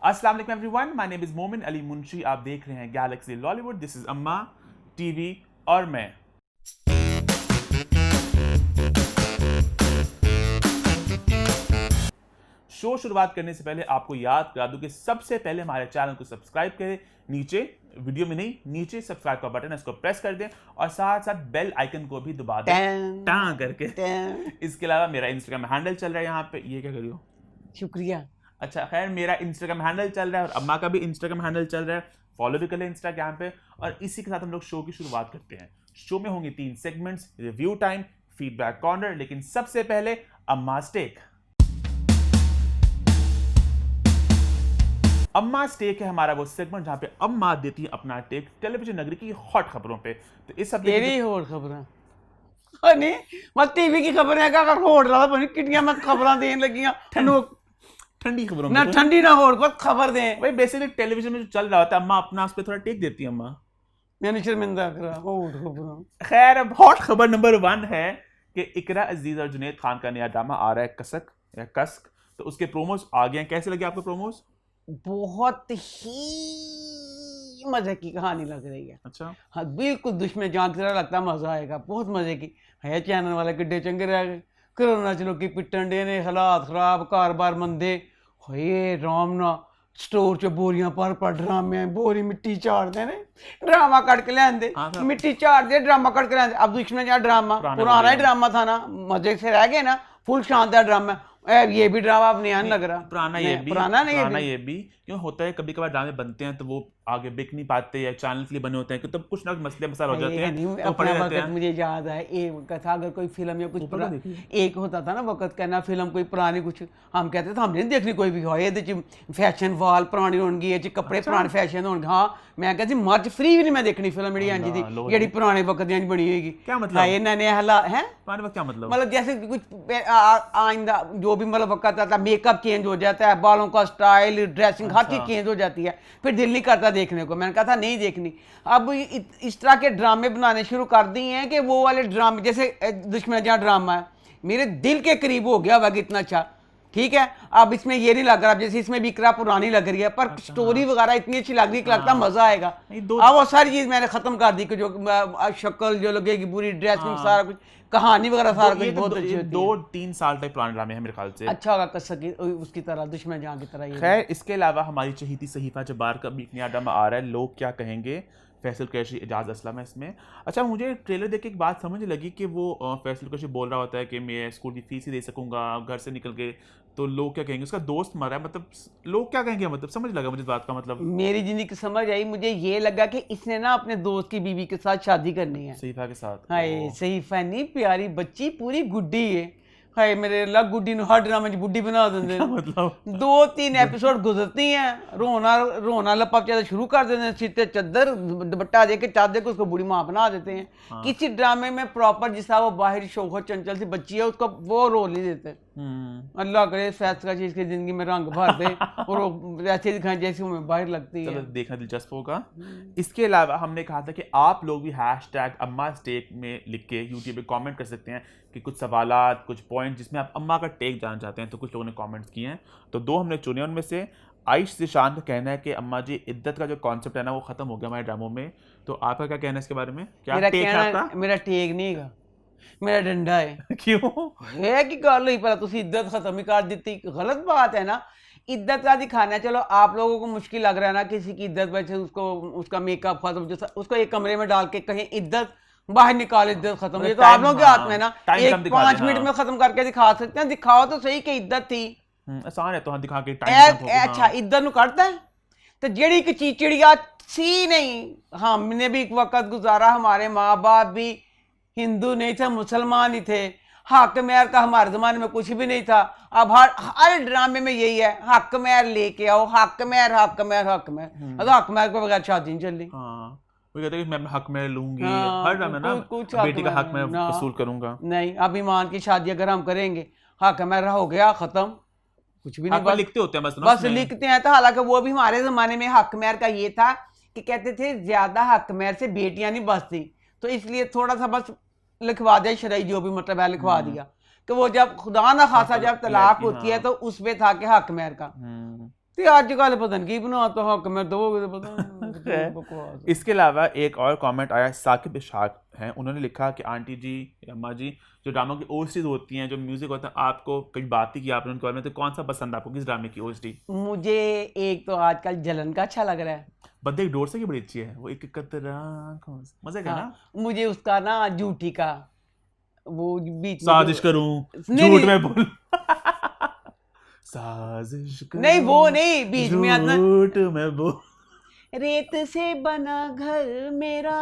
अस्सलाम वालेकुम everyone, my name is मोमिन अली मुंशी। आप देख रहे हैं गैलेक्सी लॉलीवुड। दिस इज अम्मा टीवी और मैं। शो शुरुआत करने से पहले आपको याद करा दूं कि सबसे पहले हमारे चैनल को सब्सक्राइब करें। नीचे वीडियो में नहीं, नीचे सब्सक्राइब का बटन है, इसको प्रेस कर दें और साथ साथ बेल आइकन को भी दबा दें टां करके। इसके अलावा मेरा इंस्टाग्राम हैंडल चल रहा है यहाँ पे। ये क्या करियो? शुक्रिया। अच्छा खैर, मेरा इंस्टाग्राम हैंडल चल रहा है और अम्मा का भी इंस्टाग्राम हैंडल चल रहा है। फॉलो भी कर लें इंस्टाग्राम पे। और इसी के साथ हम लोग शो की शुरुआत करते हैं। शो में होंगे 3 segments, review time, feedback corner. लेकिन सबसे पहले अम्मा's टेक। अम्मा's टेक है हमारा वो सेगमेंट जहां पे अम्मा देती है अपना टेक टेलीविजन नगरी की हॉट खबरों पे। तो इस हफ्ते तेरी होड़ खबरां नहीं, मैं टीवी की खबरें अगर होड़ रहा था किटियां मैं खबरां देने लगी ठंडी खबरों ना में ठंडी ना होड़ को खबर दें। भाई बेसिकली टेलीविजन में जो चल रहा होता है अम्मा अपना उस पर थोड़ा टेक देती है अम्मा। मैंने शर्मिंदा करा होड़ खबरां। खैर, अब हॉट खबर नंबर 1 है कि इकरा अजीज और जुनैद खान का नया ड्रामा आ रहा है कसक या कस्क। तो उसके प्रोमोज आ गए हैं। कैसे लगे आपको प्रोमोज? बहुत ही मजे की कहानी लग रही है। अच्छा, हाँ बिल्कुल दुश्मन जान की तरह लगता है, मजा आएगा, बहुत मजे की है। चैनल वाले किड्डे चंगे रह गए, कोरोना च लोग पिट्टन डे ने, हालात खराब, कारोबार मंदे होए, राम ना स्टोर च बोरियां पर ड्रामे बोरी मिट्टी झाड़ते ने, ड्रामा कट के लेंदे, हाँ था। मिट्टी झाड़ते ड्रामा कट के लेंदे। अब दुश्मन जहाँ ड्रामा पुराना ही ड्रामा था ना, मजे से रह गए ना, फुल शानदार ड्रामा। ये भी ड्रामा अब नया लग रहा, पुराना ये भी क्यों होता है। कभी कभार ड्रामे बनते हैं तो वो आगे बिक नहीं पाते या चैनल के लिए बने होते हैं, तो कुछ ना कुछ मसले मसाल हो जाते हैं तो पड़े रहते हैं। मुझे याद है एक था, अगर कोई फिल्म या कुछ एक होता था ना वक्त कहना फिल्म कोई पुरानी कुछ हम कहते थे हमने नहीं देखनी कोई भी हो फैशन वाल पुरानी होगी, कपड़े पुराने फैशन होंगे। हाँ मैं कहती मर्ज फ्री भी नहीं मैं देखनी फिल्म जी जी पुराने वक्त दी बनी होगी। क्या मतलब नए हालात है पुराने वक्त? क्या मतलब जैसे कुछ आइंदा जो भी मतलब वक्त आता है, मेकअप चेंज हो जाता है, बालों का स्टाइल, ड्रेसिंग हर चीज चेंज हो जाती है, फिर दिल नहीं करता देखने को। मैंने कहा था नहीं देखनी। अब इस तरह के ड्रामे बनाने शुरू कर दिए हैं कि वो वाले ड्रामे जैसे दुश्मन जहाँ ड्रामा है मेरे दिल के करीब हो गया वह इतना अच्छा। ठीक है, अब इसमें ये नहीं लग रहा, जैसे इसमें भी इकरा पुरानी लग रही है पर स्टोरी वगैरह इतनी अच्छी लग रही, लगता मजा आएगा। अब वो सारी चीज मैंने खत्म कर दी कि जो शक्ल जो लगेगी, पूरी ड्रेसिंग, सारा कुछ, कहानी वगैरह सारा कुछ बहुत अच्छी होती है। 2-3 साल तक पुराने ड्रामे हैं मेरे ख्याल से। अच्छा होगा कसक उसकी तरह, दुश्मन जहाँ की तरह। खैर, इसके अलावा हमारी चहीती सहीफा जब्बार का भी एक नया ड्रामा आ रहा है, लोग क्या कहेंगे। फैसल कुरैशी, एजाज असलम है इसमें। अच्छा, मुझे ट्रेलर देख के एक बात समझ लगी कि वो फैसल कुरैशी बोल रहा होता है कि मैं स्कूल की फीस ही दे सकूंगा घर से निकल के, तो लोग क्या कहेंगे, उसका दोस्त मरा है, मतलब लोग क्या कहेंगे, मतलब समझ लगा मुझे इस बात का मतलब। मेरी जिंदगी की समझ आई, मुझे ये लगा कि इसने ना अपने दोस्त की बीवी के साथ शादी करनी है, सहीफा के साथ। हाय सहीफा नहीं, प्यारी बच्ची पूरी गुड्डी है। हाय मेरे अल्लाह, गुड्डी नु हर ड्रामे च बुड्ढी बना देंगे। मतलब 2-3 एपिसोड गुजरती हैं, रोना लपा चाहते शुरू कर देते हैं, सीते चद्दर दुपट्टा दे के चादर को उसको बूढ़ी माँ बना देते हैं। हाँ। किसी ड्रामे में प्रॉपर जिस वो बाहर शोहर चंचल सी बच्ची है उसको वो रोल नहीं देते। अल्लाह करे फैसला चीज की जिंदगी में रंग भर दे और वो ऐसे दिखाएं जैसे वो बाहर लगती है। देखना दिलचस्प होगा। इसके अलावा हमने कहा था कि आप लोग भी #अम्मा's टेक में लिख के यूट्यूब पे कमेंट कर सकते हैं कि कुछ सवालात, कुछ पॉइंट जिसमें आप अम्मा का टेक जानना चाहते हैं। तो कुछ लोगों ने कमेंट्स किए हैं, तो 2 हमने चुने। उनमें से आइश जिशान का कहना है कि अम्मा जी इद्दत का जो कॉन्सेप्ट है ना वो खत्म हो गया हमारे ड्रामों में। तो आपका क्या कहना है इसके बारे में? क्या टेक है आपका? मेरा टेक नहीं है, मेरा डंडा है। क्यों है कि गल हुई पहला तुसी इद्दत खत्म ही कर दी, गलत बात है ना। इद्दत का दिखाना है, चलो आप लोगों को मुश्किल लग रहा है ना किसी की इद्दत, वैसे उसको उसका मेकअप खत्म, उसको एक कमरे में डाल के कहीं इद्दत बाहर निकाल, इद्दत खत्म। ये तो आप लोगों के हाथ में ना, एक 5 मिनट में खत्म करके दिखा सकते हैं। दिखाओ तो सही कि इद्दत थी, आसान है तो हाँ दिखा के टाइम। अच्छा इद्दत नु करता है तो जेड़ी की चीचड़िया सी नहीं। हमने भी एक वक्त गुजारा, हमारे माँ बाप भी हिंदू नहीं थे, मुसलमान ही थे। हक मेहर का हमारे जमाने में कुछ भी नहीं था। अब हर ड्रामे में यही है, हक मेहर लेके आओ, हक मेहर हक मेहर हक मेहर। हक मेहर के बगैर शादी नहीं चली। वो कहते हैं कि मैं हक में लूंगी, हर ड्रामे ना बेटी का हक मैं वसूल करूंगा। नहीं, अब ईमान की शादी अगर हम करेंगे, हक मेहर हो गया खत्म, कुछ भी नहीं। लिखते होते हैं बस लिखते हैं। तो हालांकि वो भी हमारे जमाने में हक मेहर का ये था कि कहते थे ज्यादा हक मेहर से बेटियां नहीं बचती, तो इसलिए थोड़ा सा बस लिखवा दिया, शरई जो भी मतलब है लिखवा दिया कि वो जब खुदा ना खासा जब तलाक होती है तो उसमें था कि हक मेहर का। ते आजकल पता नहीं की बनाता हक में दोगे तो पता नहीं बकवास। इसके अलावा एक और कमेंट आया, साकिब इशाक हैं, उन्होंने लिखा कि आंटी जी, अम्मा जी, जो ड्रामों की ओएसटीज होती हैं, जो म्यूजिक होता है, आपको कभी बात ही की आपने उनके बारे में, तो कौन सा पसंद आपको, किस ड्रामे की ओएसटी? मुझे एक तो आजकल जलन का अच्छा लग रहा है। बंदे की डोर से की बड़ी अच्छी है वो, एक कतरा मजे का ना। हाँ, मुझे उसका ना झूठी का वो बीच में साजिश करूं नहीं, झूठ नहीं। में बोल साजिश नहीं वो करूं नहीं, बीच में आता झूठ में बोल। रेत से बना घर मेरा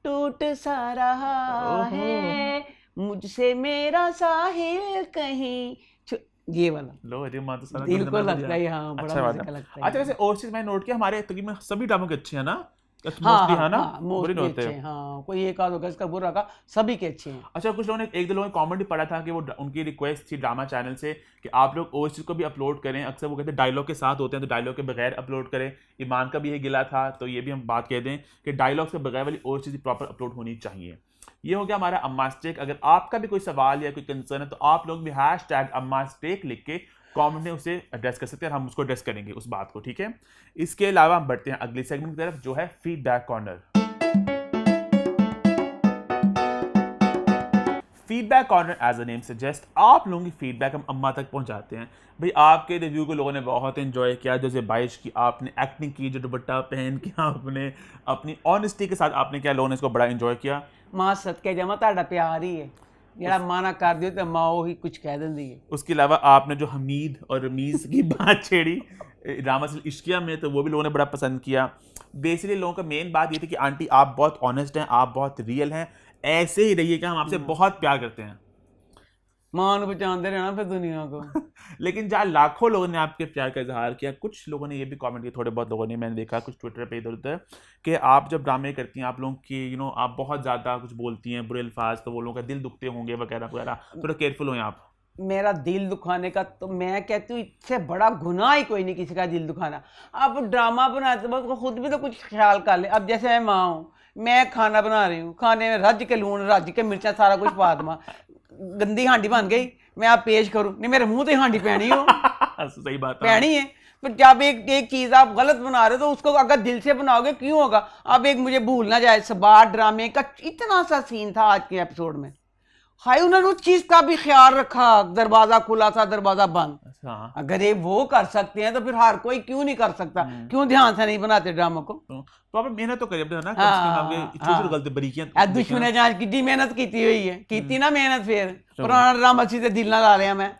टूट सा रहा ओहो। है, मुझसे मेरा साहिल कहीं ये वाला लो अरे माँ तो सारा दिल को गुंदना लगता है। बढ़िया। हाँ, बड़ा अच्छा बात मजे का है। लगता है। अच्छा वैसे और चीज मैंने नोट किया, हमारे तकरीबन सभी ड्रामों के अच्छे हैं ना, हाँ मोस्टली हाँ है ना, हाँ, बुरे मोस्टली नहीं होते। अच्छे हैं। हाँ, कोई एक आध होगा इसका बुरा का, सभी के अच्छे हैं। अच्छा कुछ लोगों ने, एक दो लोगों ने कमेंट भी पढ़ा था कि वो उनकी रिक्वेस्ट थी ड्रामा चैनल से कि आप लोग ओएसटी को भी अपलोड करें, अक्सर वो कहते हैं डायलॉग के साथ होते हैं तो डायलॉग के बगैर अपलोड करें। ईमान का भी ये गिला था, तो ये भी हम बात कह दें कि डायलॉग के बगैर वाली ओएसटी प्रॉपर अपलोड होनी चाहिए। ये हो गया हमारा अम्मा स्टेक। अगर आपका भी कोई सवाल या कोई कंसर्न है तो आप लोग भी #अम्मा स्टेक लिख के कमेंट में उसे एड्रेस कर सकते हैं और हम उसको एड्रेस करेंगे उस बात को, ठीक है। इसके अलावा हम बढ़ते हैं अगली सेगमेंट की तरफ, जो है feedback corner. Feedback corner as a name suggest, आप लोगों की फीडबैक हम अम्मा तक पहुंचाते हैं। भाई आपके रिव्यू को लोगों ने बहुत एंजॉय किया, जो ज़ेबाइश की आपने एक्टिंग की, जो दुपट्टा पहन के आपने अपनी ऑनेस्टी के साथ आपने किया, लोगों ने इसको बड़ा एंजॉय किया। मां सदके जमा ताड़ा प्यार ही है, जरा माना कर दियो तो माँ ही कुछ कह देंदी है। उसके अलावा आपने जो हमीद और रमीज की बात छेड़ी ड्रामा से इश्किया में, तो वो भी लोगों ने बड़ा पसंद किया। बेसिकली लोगों का मेन बात ये थी कि आंटी आप बहुत ऑनेस्ट हैं, आप बहुत रियल हैं, ऐसे ही रहिएगा, हम आपसे बहुत प्यार करते हैं। मां को पहचानते रहना फिर दुनिया को। लेकिन जहाँ लाखों लोगों ने आपके प्यार का इजहार किया, कुछ लोगों ने ये भी कमेंट किया, थोड़े बहुत लोगों ने, मैंने देखा कुछ ट्विटर पे इधर उधर, कि आप जब ड्रामे करती हैं आप लोगों की आप बहुत ज़्यादा कुछ बोलती हैं बुरे अल्फाज, तो वो लोगों का दिल दुखते होंगे वगैरह वगैरह, थोड़ा केयरफुल हो आप। मेरा दिल दुखाने का तो मैं कहती हूँ इससे बड़ा गुनाह ही कोई नहीं किसी का दिल दुखाना। अब ड्रामा बनाते वक्त खुद भी तो कुछ ख्याल कर ले। अब जैसे मैं माँ हूँ, मैं खाना बना रही हूँ, खाने में रज के लूण रज के मिर्चा सारा कुछ पा दूँ, गंदी हांडी बन गई, मैं आप पेश करूँ, नहीं मेरे मुंह तो हांडी पैनी हो सही बात है। पैनी है। तो जब एक चीज आप गलत बना रहे हो तो उसको अगर दिल से बनाओगे क्यों होगा। अब एक मुझे भूलना जाए, सबार ड्रामे का इतना सा सीन था आज के एपिसोड में, हाय उन्होंने उस चीज का भी ख्याल रखा, दरवाजा खुला था दरवाजा बंद। अच्छा, अगर ये वो कर सकते हैं तो फिर हर कोई क्यों नहीं कर सकता, क्यों ध्यान से नहीं बनाते ड्रामा को। तो आप मेहनत तो करिए अपने ना, कम से कम हाँ, आपके छोटी गलती बरीकियां यार दुश्मन है जहाँ कितनी मेहनत की हुई है, की ना मेहनत, फिर पुराना ड्रामा सीधे दिल ना ला लिया मैं।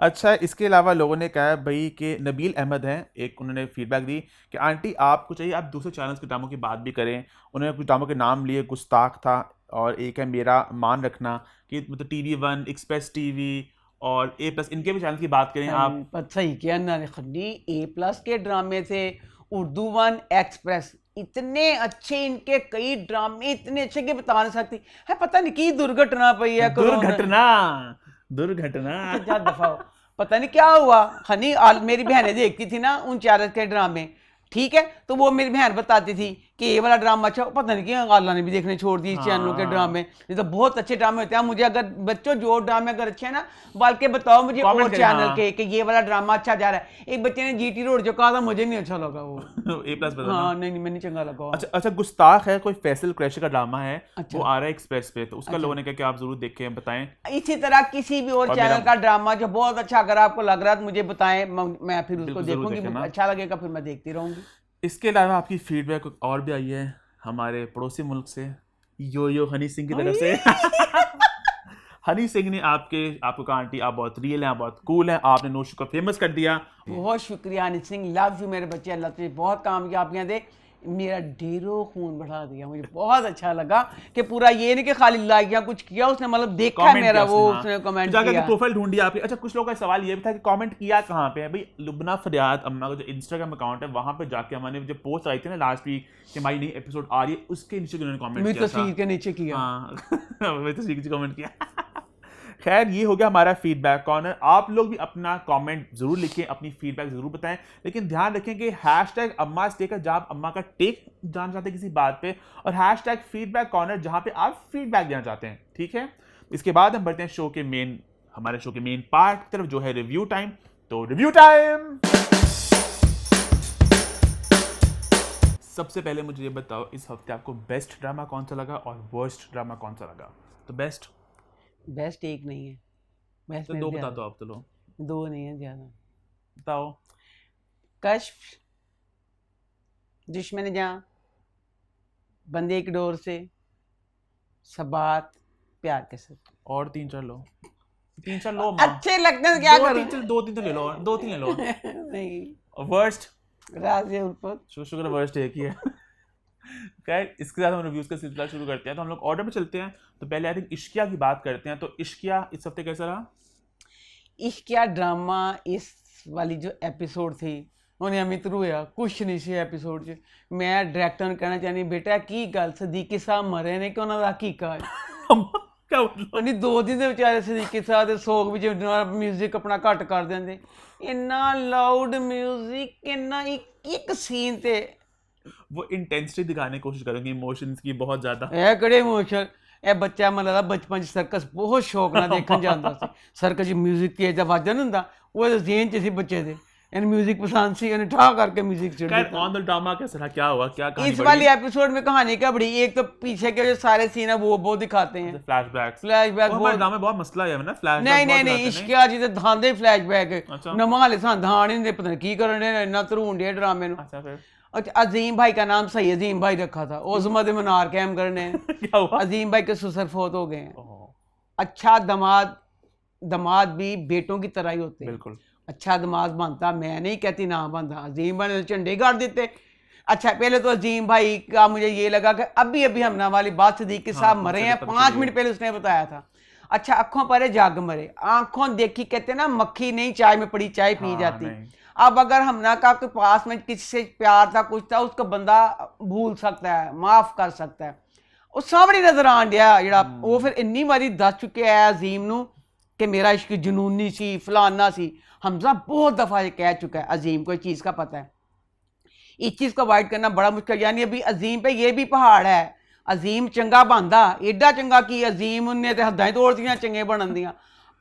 अच्छा इसके अलावा लोगों ने कहा भाई कि नबील अहमद हैं, एक उन्होंने फीडबैक दी कि आंटी आपको चाहिए आप दूसरे चैनल्स के ड्रामों की बात भी करें। उन्होंने कुछ ड्रामों के नाम लिए, गुस्ताख था और एक है मेरा मान रखना, कि मतलब TV1, एक्सप्रेस टीवी और A+, इनके भी चैनल की बात करें आप। पर सही किया ना खन्नी, A+ के ड्रामे थे, उर्दू 1, एक्सप्रेस, इतने अच्छे इनके कई ड्रामे इतने अच्छे कि बता नहीं सकती है। पता नहीं की दुर्घटना पई है, दुर्घटना जा दफा हो, पता नहीं क्या हुआ। खनी मेरी बहनें देखती थी ना उन चारत के ड्रामे, ठीक है, तो वो मेरी बहन बताती थी कि ये वाला ड्रामा अच्छा, पता नहीं क्यों अल्लाह ने भी देखने छोड़ दी चैनलों के ड्रामे। ये तो बहुत अच्छे ड्रामे होते हैं। मुझे अगर बच्चों जो ड्रामे अगर अच्छे हैं ना, बल्कि बताओ मुझे और चैनल के कि ये वाला ड्रामा अच्छा जा रहा है। एक बच्चे ने GT रोड जो कहा था, मुझे नहीं अच्छा लगा वो। A+ हाँ नहीं मैं नहीं चंगा लगा। अच्छा गुस्ताख है, कोई फैसल क्रैशी का ड्रामा है, अच्छा। वो आ रहा है एक्सप्रेस पे, तो उसका लोगों ने कहा कि आप जरूर देखें, बताएं। इसी तरह किसी भी और चैनल का ड्रामा जो बहुत अच्छा अगर आपको लग रहा है तो मुझे बताएं, मैं फिर उसको देखूंगी, अच्छा लगेगा फिर मैं देखती रहूंगी। इसके अलावा आपकी फीडबैक और भी आई है हमारे पड़ोसी मुल्क से, यो हनी सिंह की तरफ से। हनी सिंह ने आपको कहा आंटी आप बहुत रियल हैं, आप बहुत कूल हैं, आपने नोशू को फेमस कर दिया। बहुत शुक्रिया हनी सिंह, लव यू मेरे बच्चे, अल्लाह तुझे बहुत कामयाबियां दे, मेरा ढेरों खून बढ़ा दिया। मुझे बहुत अच्छा लगा कि पूरा ये नहीं कि खाली लाइक कुछ किया उसने, मतलब देखा मेरा वो उसने कमेंट किया, प्रोफाइल ढूंढी आपकी। अच्छा कुछ लोगों का सवाल ये भी था कि कमेंट किया कहाँ पे है भाई। लुबना फरियाद अम्मा का जो इंस्टाग्राम अकाउंट है वहां पे जाके हमारे जो पोस्ट आई थी ना लास्ट वीक कि हमारी नई एपिसोड आ रही है, उसके नीचे उन्होंने कमेंट किया था, तस्वीर के नीचे किया। हाँ तस्वीर के कमेंट किया। खैर ये हो गया हमारा फीडबैक कॉर्नर। आप लोग भी अपना कमेंट जरूर लिखें, अपनी फीडबैक जरूर बताएं, लेकिन ध्यान रखें कि #अम्मा स्टेक जहां आप अम्मा का टेक जानना चाहते हैं किसी बात पे, और #फीडबैक कॉर्नर जहां पे आप फीडबैक देना चाहते हैं, ठीक है। इसके बाद हम बढ़ते हैं हमारे शो के मेन पार्ट की तरफ, जो है रिव्यू टाइम। तो रिव्यू टाइम। सबसे पहले मुझे ये बताओ, इस हफ्ते आपको बेस्ट ड्रामा कौन सा लगा और वर्स्ट ड्रामा कौन सा लगा? तो बेस्ट एक नहीं है, बेस्ट तो दो बता दो आप, तो लो दो नहीं है ज़्यादा। बताओ। कश्फ, दुश्मन जहाँ, बंदे की डोर से, सबात, प्यार के साथ। और 3-4 लो, 3-4 लो माँ। अच्छे लगते हैं, क्या करूं? 2-3 तो ले लो, 2-3 ले लो। नहीं, वर्स्ट राज़ी उल्फत। शुक्र वर्स्ट एक ही है। खैर, इसके साथ हम रिव्यूज का सिलसिला शुरू करते हैं, तो हम लोग ऑर्डर में चलते हैं। तो पहले आई थिंक इश्किया की बात करते हैं। तो इश्किया इस हफ्ते कैसा रहा? इश्किया ड्रामा इस वाली जो एपिसोड थी उन्हें अमित रोया कुछ नहीं सी एपिसोड च। मैं डायरैक्टर ਨੂੰ ਕਹਿਣਾ ਚਾਹਨੀ ਬੇਟਾ ਕੀ ਗੱਲ ਸਦੀਕੀ ਸਾਹਿਬ ਮਰੇ ਨੇ ਕਿ ਉਹਨਾਂ ਦਾ ਕੀ ਕਾਜ? क्या मतलब? ਉਹਨੇ 2 ਦਿਨ ਦੇ ਵਿਚਾਰੇ ਸਦੀਕੀ ਸਾਹਿਬ ਦੇ ਸੋਗ ਵਿੱਚ ਮਿਊਜ਼ਿਕ ਆਪਣਾ ਘੱਟ ਕਰ ਦਿੰਦੇ। ਇੰਨਾ ਲਾਊਡ ਮਿਊਜ਼ਿਕ, ਇੰਨਾ ਇੱਕ ਸੀਨ ਤੇ वो इंटेंसिटी दिखाने की कोशिश करेंगे, इमोशंस की बहुत ज्यादा। ਇਹ ਕਿਹੜੇ ਇਮੋਸ਼ਨ, ਇਹ ਬੱਚਾ ਮੈਨੂੰ ਲੱਗਦਾ ਬਚਪਨ 'ਚ ਸਰਕਸ ਬਹੁਤ ਸ਼ੌਕ ਨਾਲ ਦੇਖਣ ਜਾਂਦਾ ਸੀ। ਸਰਕਸ 'ਚ ਮਿਊਜ਼ਿਕ ਤੇਜ਼ ਦਾ ਵੱਜਦਾ ਨਹੀਂ ਹੁੰਦਾ, ਉਹ ਜ਼ੇਨ 'ਚ ਸੀ ਬੱਚੇ ਦੇ। ਇਹਨੂੰ म्यूजिक पसंद सी, ਇਹਨੇ ठा करके म्यूजिक छेड़ दिया। ऑन द ड्रामा कैसा रहा, क्या हुआ, क्या कहानी इस वाली एपिसोड में कहानी क्या बड़ी, एक तो पीछे के जो सारे सीन है वो दिखाते हैं, फ्लैशबैक वो ड्रामा में बहुत मसला है ना, फ्लैशबैक नहीं इश्किया जी ते धांदे फ्लैशबैक अच्छा। नमाले सान धान ही पता नहीं की करने इतना धरून दे ड्रामे नु। अच्छा, फिर अच्छा, अजीम भाई का नाम सही अजीम भाई रखा था, उस मद मनार कैम करने क्या हुआ? अजीम भाई के ससुर फौत हो गए हैं। अच्छा दमाद भी बेटों की तरह ही होते हैं, बिल्कुल अच्छा दमाद बनता, मैं नहीं कहती ना बनता, अजीम भाई ने झंडे गाड़ देते। अच्छा, पहले तो अजीम भाई का मुझे ये लगा कि अभी हमना वाली बात सदीकी साहब मरे हैं, 5 मिनट पहले उसने बताया था। अच्छा, आंखों पर जग मरे, आंखों देखी, कहते ना मक्खी नहीं चाय में पड़ी चाय पी जाती। अब अगर हमना का के पास में किसी से प्यार था कुछ था, उसका बंदा भूल सकता है, माफ कर सकता है। वो सामने नजर आन दिया जरा, वो फिर इन्नी बारी दस चुके है अजीम नू कि मेरा इश्क जुनूनी सी फलाना सी। हमजा बहुत दफ़ा ये कह चुका है, अजीम को इस चीज़ का पता है। इस चीज़ को अवॉइड करना बड़ा मुश्किल, यानी अभी अजीम पे ये भी पहाड़ है। अजीम चंगा बनता, एडा चंगा कि अजीम ने तो हद्दां तोड़ दियां चंगे बनन दियां।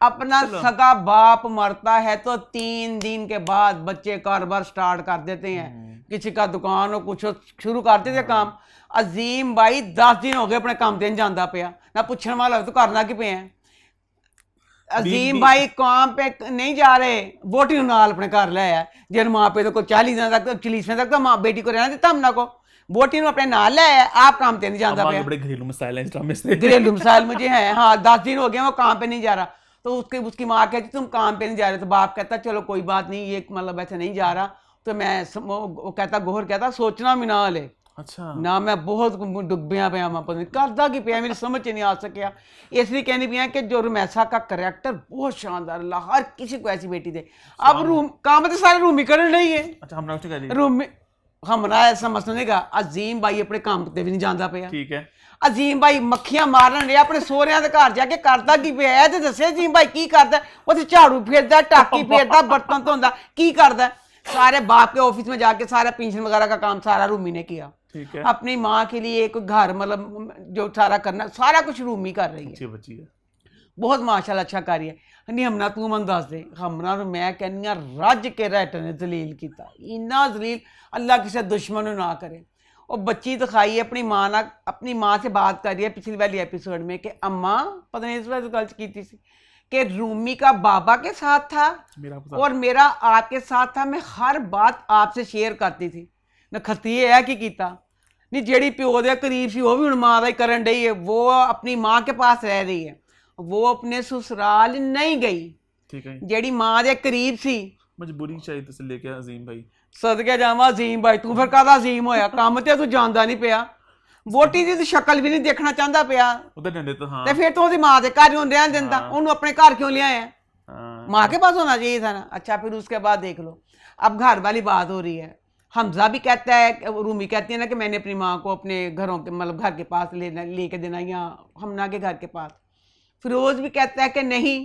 अपना सगा बाप मरता है तो 3 दिन के बाद बच्चे कारोबार स्टार्ट कर देते हैं, किसी का दुकान हो कुछ शुरू कर देते काम। अजीम भाई 10 दिन हो गए अपने काम ते नहीं जाता पिया, ना पूछने वाला तो करना कि पे है। अजीम भाई काम पे नहीं जा रहे, वोटी नाल अपने घर लाया, जिन माँ पे तो कोई 40 दिन तक 40 दिन तक तो माँ बेटी को रहना देता हमना को, वोटी अपने नाल लाया, आप काम पे नहीं जाता पे। बड़े घरेलू मसाइल हैं, घरेलू मसाइल मुझे हैं, हाँ 10 दिन हो गए वो काम पे नहीं जा रहा। तो उसकी माँ कहती तुम काम पे नहीं जा रहे, तो बाप कहता चलो कोई बात नहीं, ये मतलब ऐसे नहीं जा रहा। तो मैं वो कहता गोहर कहता सोचना भी ना ले। अच्छा ना मैं बहुत डुबिया पे मैं पता नहीं करता कि पे, मेरी समझ नहीं आ सकिया। इसलिए कहनी पिया कि जो रुमैसा का करैक्टर बहुत शानदार, अल्लाह हर किसी को ऐसी बेटी दे। अब रूम काम तो सारे रूम ही कर रही है। अच्छा, हमने कह दिया रूम में हमने ऐसा समझने का अजीम भाई अपने काम पे भी नहीं जाता पे। ठीक है, अजीम भाई मक्खियां मारन रहा अपने सोहरियां दे घर जाके, करता की पे है ते दसे अजीम भाई की करदा, वो झाड़ू फेरदा, टाकी फेरदा, बर्तन धोंदा, की करदा। सारे बाप के ऑफिस में जाके सारा पेंशन वगैरह का काम सारा रूमी ने किया। ठीक है, अपनी माँ के लिए एक घर मतलब जो सारा करना सारा कुछ रूमी कर रही है, बच्ची है बहुत माशाल्लाह अच्छा कर रही है। नहीं हमना तू मन दस दे, हमना मैं कहनी रज के राइटर ने जलील किया, इन्ना जलील अल्लाह किसी दुश्मन ना करे। और बच्ची दिखाई है अपनी माँ ना, अपनी माँ से बात कर रही है पिछली वाली एपिसोड में कि अम्मा पता नहीं इस वजह गलत की थी कि रूमी का बाबा के साथ था और मेरा आपके साथ था, मैं हर बात आपसे शेयर करती थी। न खतीए है कि कीता नहीं, जेड़ी प्यो दे करीब सी वो भी हुण मां दा ही करन डई है, वो अपनी माँ के पास रह रही है, वो अपने ससुराल नहीं गई। ठीक है, जेड़ी माँ दे करीब सी मजबूरी चाहिए तो लेके अजीम भाई सदके जावा अजीम भाई, तू फिर काहदा अजीम होया, काम ते तू जानदा नहीं पिया, वोटी दी शक्ल भी नहीं देखना चाहता पिया, उधर नहीं देता। हाँ, ते फिर तो ओदी माँ दे घर ही रहन देंदा, ओनू अपने घर क्यों ले आया? माँ के पास होना चाहिए था ना। अच्छा, फिर उसके बाद देख लो अब घर वाली बात हो रही है। हमजा भी कहता है, रूमी कहती है ना कि मैंने अपनी माँ को अपने घरों के मतलब घर के पास लेके देना या हमना के घर के पास। फिरोज भी कहता है कि नहीं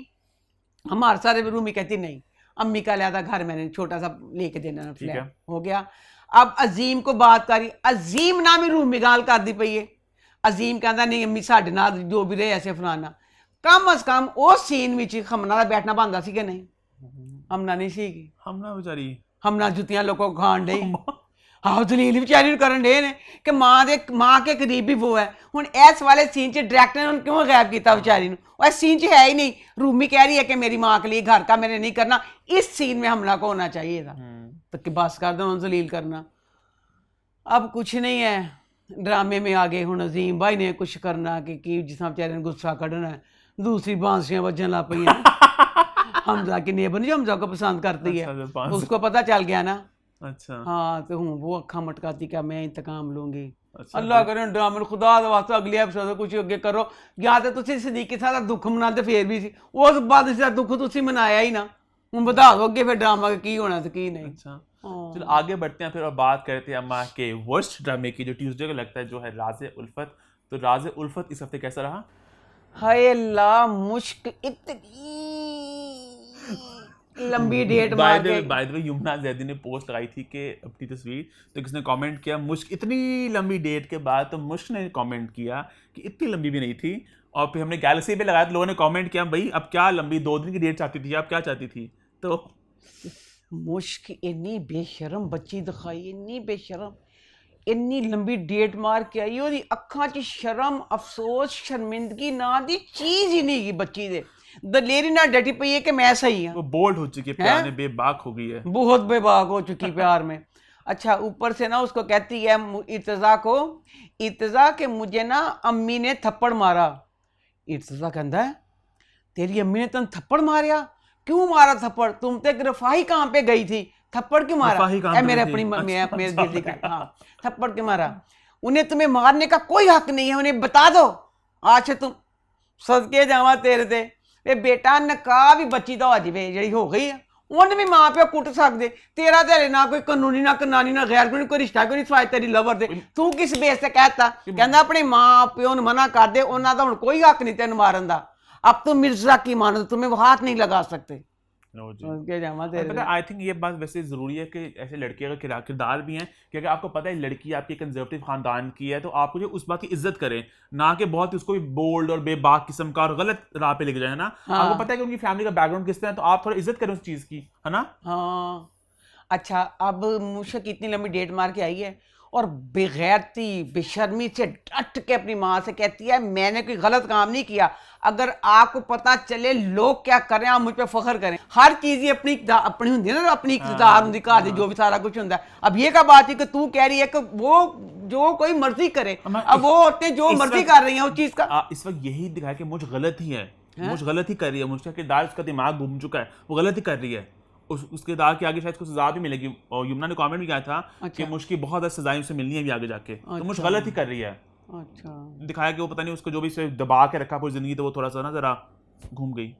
हमारे सारे, रूमी कहती नहीं अम्मी का लिया था घर मैंने छोटा सा लेके देना फ्लैट हो गया। अब अजीम को बात करी, अजीम ना भी रूमी गाल कर दी पई है। अजीम कहता नहीं अम्मी साढ़े नाल जो भी रहे ऐसे फलाना, कम अज कम उस सीन में हमना बैठना बनता सी कि नहीं? हमना नहीं सी, हमना बेचारी हमना जुतियां लोगों को खान डई। ਆਹ ਦਲੀਲ ਵਿਚਾਰੀ ਨੂੰ ਕਰਨ ਦੇ ਨੇ ਕਿ ਮਾਂ ਕੇ ਕਰੀਬ ਹੀ ਉਹ ਹੈ। ਹੁਣ ਇਸ ਵਾਲੇ ਸੀਨ 'ਚ ਡਾਇਰੈਕਟਰ ਨੇ ਉਹਨੂੰ ਕਿਉਂ ਗਾਇਬ ਕੀਤਾ ਵਿਚਾਰੀ ਨੂੰ? और इस सीन है ही नहीं। रूमी कह रही है कि मेरी माँ के लिए घर का मैंने नहीं करना, इस सीन में हमला को होना चाहिए था। तो कि बस कर दो जलील करना। अब कुछ नहीं है, ड्रामे में आगे हूँ अजीम भाई ने कुछ करना कि जिस बेचारे ने गुस्सा कढ़ना है, दूसरी बांसियां बजन लग पई हमजा की नेबर जो हमजा को पसंद करती है, उसको पता चल गया ना। अच्छा हाँ, तो हूँ वो अखा मटकाती क्या मैं इंतकाम लूंगी। अल्लाह करे ड्रामे खुदा दे वास्ते अगले एपिसोड कुछ अगे करो। या तो तुसी सदीकी साहब दा दुख मनाते फिर भी सी, उस बाद दा दुख तुसी मनाया ही ना, हुण बता दो अगे फिर ड्रामा का की होना ते की नहीं। अच्छा चलो आगे बढ़ते हैं फिर और बात करते हैं अम्मा के वर्स्ट ड्रामे की जो ट्यूसडे को लगता है, जो है राज़े उल्फत। तो राज़े उल्फत इस हफ्ते कैसा रहा? हाय अल्लाह, मुश्क इतनी लंबी डेट मार के। By the way Yamuna Zaidi ने पोस्ट लगाई थी कि अपनी तस्वीर, तो किसने कमेंट किया मुश्क इतनी लंबी डेट के बाद, तो मुश्क ने कमेंट किया कि इतनी लंबी भी नहीं थी। और फिर हमने गैलेक्सी पे लगाया तो लोगों ने कमेंट किया भाई अब क्या लंबी 2 दिन की डेट चाहती थी, आप क्या चाहती थी? तो मुश्क इन्नी बेशरम बच्ची दिखाई, इन्नी बेशरम, इन्नी लंबी डेट मार के आई, और अखां च शर्म अफसोस शर्मिंदगी ना दी चीज ही नहीं की बच्ची दे। दलेरी ना डटी पई है कि मैं सही हूं। वो बोल्ड हो चुकी है, प्यार में बेबाक हो गई है, बहुत बेबाक हो चुकी प्यार में। अच्छा ऊपर से ना उसको कहती है इर्तजा को, इर्तजा के मुझे ना अम्मी ने थप्पड़ मारा। इर्तजा कहता है तेरी अम्मी ने तुम थप्पड़ मारा? क्यों मारा थप्पड़? तुम तो एक रफाही काम पे गई थी, थप्पड़ क्यों मारा? मेरे अपनी मम्मी है, मेरे दिल की, हाँ थप्पड़ क्यों मारा? उन्हें तुम्हें मारने का कोई हक नहीं है, उन्हें बता दो। आज तुम सदके जावा तेरे ते वे बेटा नका भी बच्ची तो अज वे जी हो गई है, उन्हें भी माँ प्यो कुट सकते। तेरा तो ना कोई कानूनी ना कानूनी ना गैर कानूनी कोई रिश्ता कोई नहीं, सवाए तेरी लवर दे। तू किस बेस से कहता? कहता अपने माँ प्यो ने मना कर दे, उन्होंने तो हुण कोई हक नहीं तेन मारन का। अब तुम मिर्जा की मानो, तुम्हें वो हाथ नहीं लगा सकते। आई थिंक ये बात वैसे जरूरी है कि ऐसे लड़के का किरदार भी हैं कि अगर आपको पता है लड़की आपकी कंजर्वेटिव खानदान की है, तो आप मुझे उस बात की इज्जत करें, ना कि बहुत उसको भी बोल्ड और बेबाक किस्म का और गलत राह पे लेके जाए ना। हाँ। आपको पता है कि उनकी फैमिली का बैकग्राउंड किस तरह है, तो आप थोड़ा इज्जत करें उस चीज की, है ना। हाँ अच्छा, अब मुश्क इतनी लंबी डेट मार के आई है और बेगैरती बेशर्मी से डट के अपनी माँ से कहती है मैंने कोई गलत काम नहीं किया, अगर आपको पता चले लोग क्या करें आप मुझ पर फख्र करें। हर चीज़ ही अपनी होंगी है ना, अपनी इख्तियार होंगी, घर जो भी सारा कुछ होता है। अब ये क्या बात है कि तू कह रही है कि वो जो कोई मर्जी करे, अब वो औरतें जो मर्जी कर रही हैं उस चीज़ का इस वक्त यही दिखाया कि मुझ गलत ही है, मुझ गलत ही कर रही है, मुझका किरदार उसका दिमाग घूम चुका है, वो गलत ही कर रही है। उसके दाग के आगे शायद कुछ सजा भी मिलेगी, और यमुना ने कमेंट भी किया था कि मुझकी बहुत सजाएं उसे मिलनी है भी आगे जाके, तो मुझ गलत ही कर रही है। अच्छा दिखाया कि वो पता नहीं उसको जो भी से दबा के रखा पूरी जिंदगी, तो वो थोड़ा सा ना जरा घूम गई।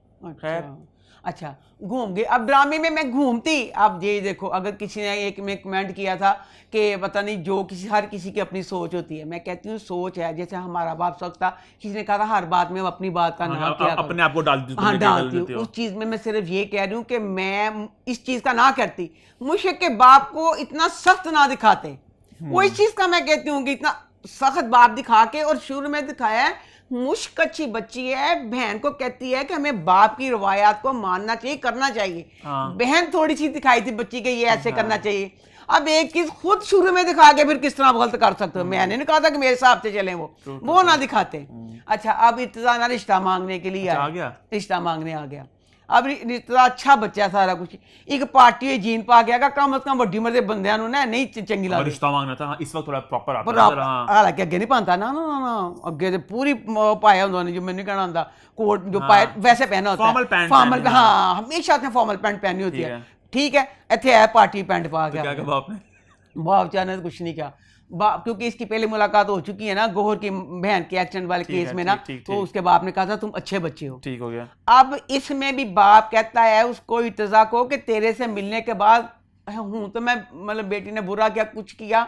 अच्छा घूम गई। अब ड्रामे में मैं घूमती, अब ये देखो अगर किसी ने एक में कमेंट किया था कि पता नहीं जो हर किसी की अपनी सोच होती है, मैं कहती हूँ सोच है, जैसे हमारा बाप शौक था, किसी ने कहा था हर बात में अपनी बात का नाम किया अपने आप को डालती हाँ डालती हूँ उस चीज़ में। मैं सिर्फ ये कह रही हूँ कि मैं इस चीज़ का ना करती, मुश्क के बाप को इतना सख्त ना दिखाते, वो इस चीज़ का मैं कहती हूँ कि इतना सख्त बाप दिखा के, और शुरू में दिखाया है मुश्क अच्छी बच्ची है, बहन को कहती है कि हमें बाप की रवायात को मानना चाहिए, करना चाहिए। हाँ। बहन थोड़ी सी दिखाई थी बच्ची के ये ऐसे करना चाहिए। अब एक चीज खुद शुरू में दिखा के फिर किस तरह गलत कर सकते हो? मैंने नहीं कहा था कि मेरे हिसाब से चले, वो ना दिखाते। अच्छा अब इत्तजा ना रिश्ता मांगने के लिए आ गया, रिश्ता मांगने आ गया। अब रिश्ता अच्छा बच्चा सारा कुछ, एक पार्टी जीन पा गया कम अज कम वड्डी उम्र के बंदियां नूं ना नहीं चंगी लगदी। रिश्ता मांगना था इस वक्त थोड़ा प्रॉपर हालांकि अगे नहीं पाता ना ना ना अगे तो पूरी पाया होंदा जो मैंने कहना होंदा कोट जो पाया वैसे पहना होता है, फॉर्मल हाँ हमेशा उसने फॉर्मल पैंट पहनी होती है, ठीक है। इत्थे है पार्टी पैंट पा गया, बाप ने कुछ नहीं किया, क्योंकि इसकी पहले मुलाकात हो चुकी है ना गोहर की बहन के एक्सीडेंट वाले केस में ना, तो उसके बाप ने कहा था तुम अच्छे बच्चे हो, ठीक हो गया। अब इसमें भी बाप कहता है उसको इर्तजा को कि तेरे से मिलने के बाद हूँ तो मैं मतलब बेटी ने बुरा क्या कुछ किया,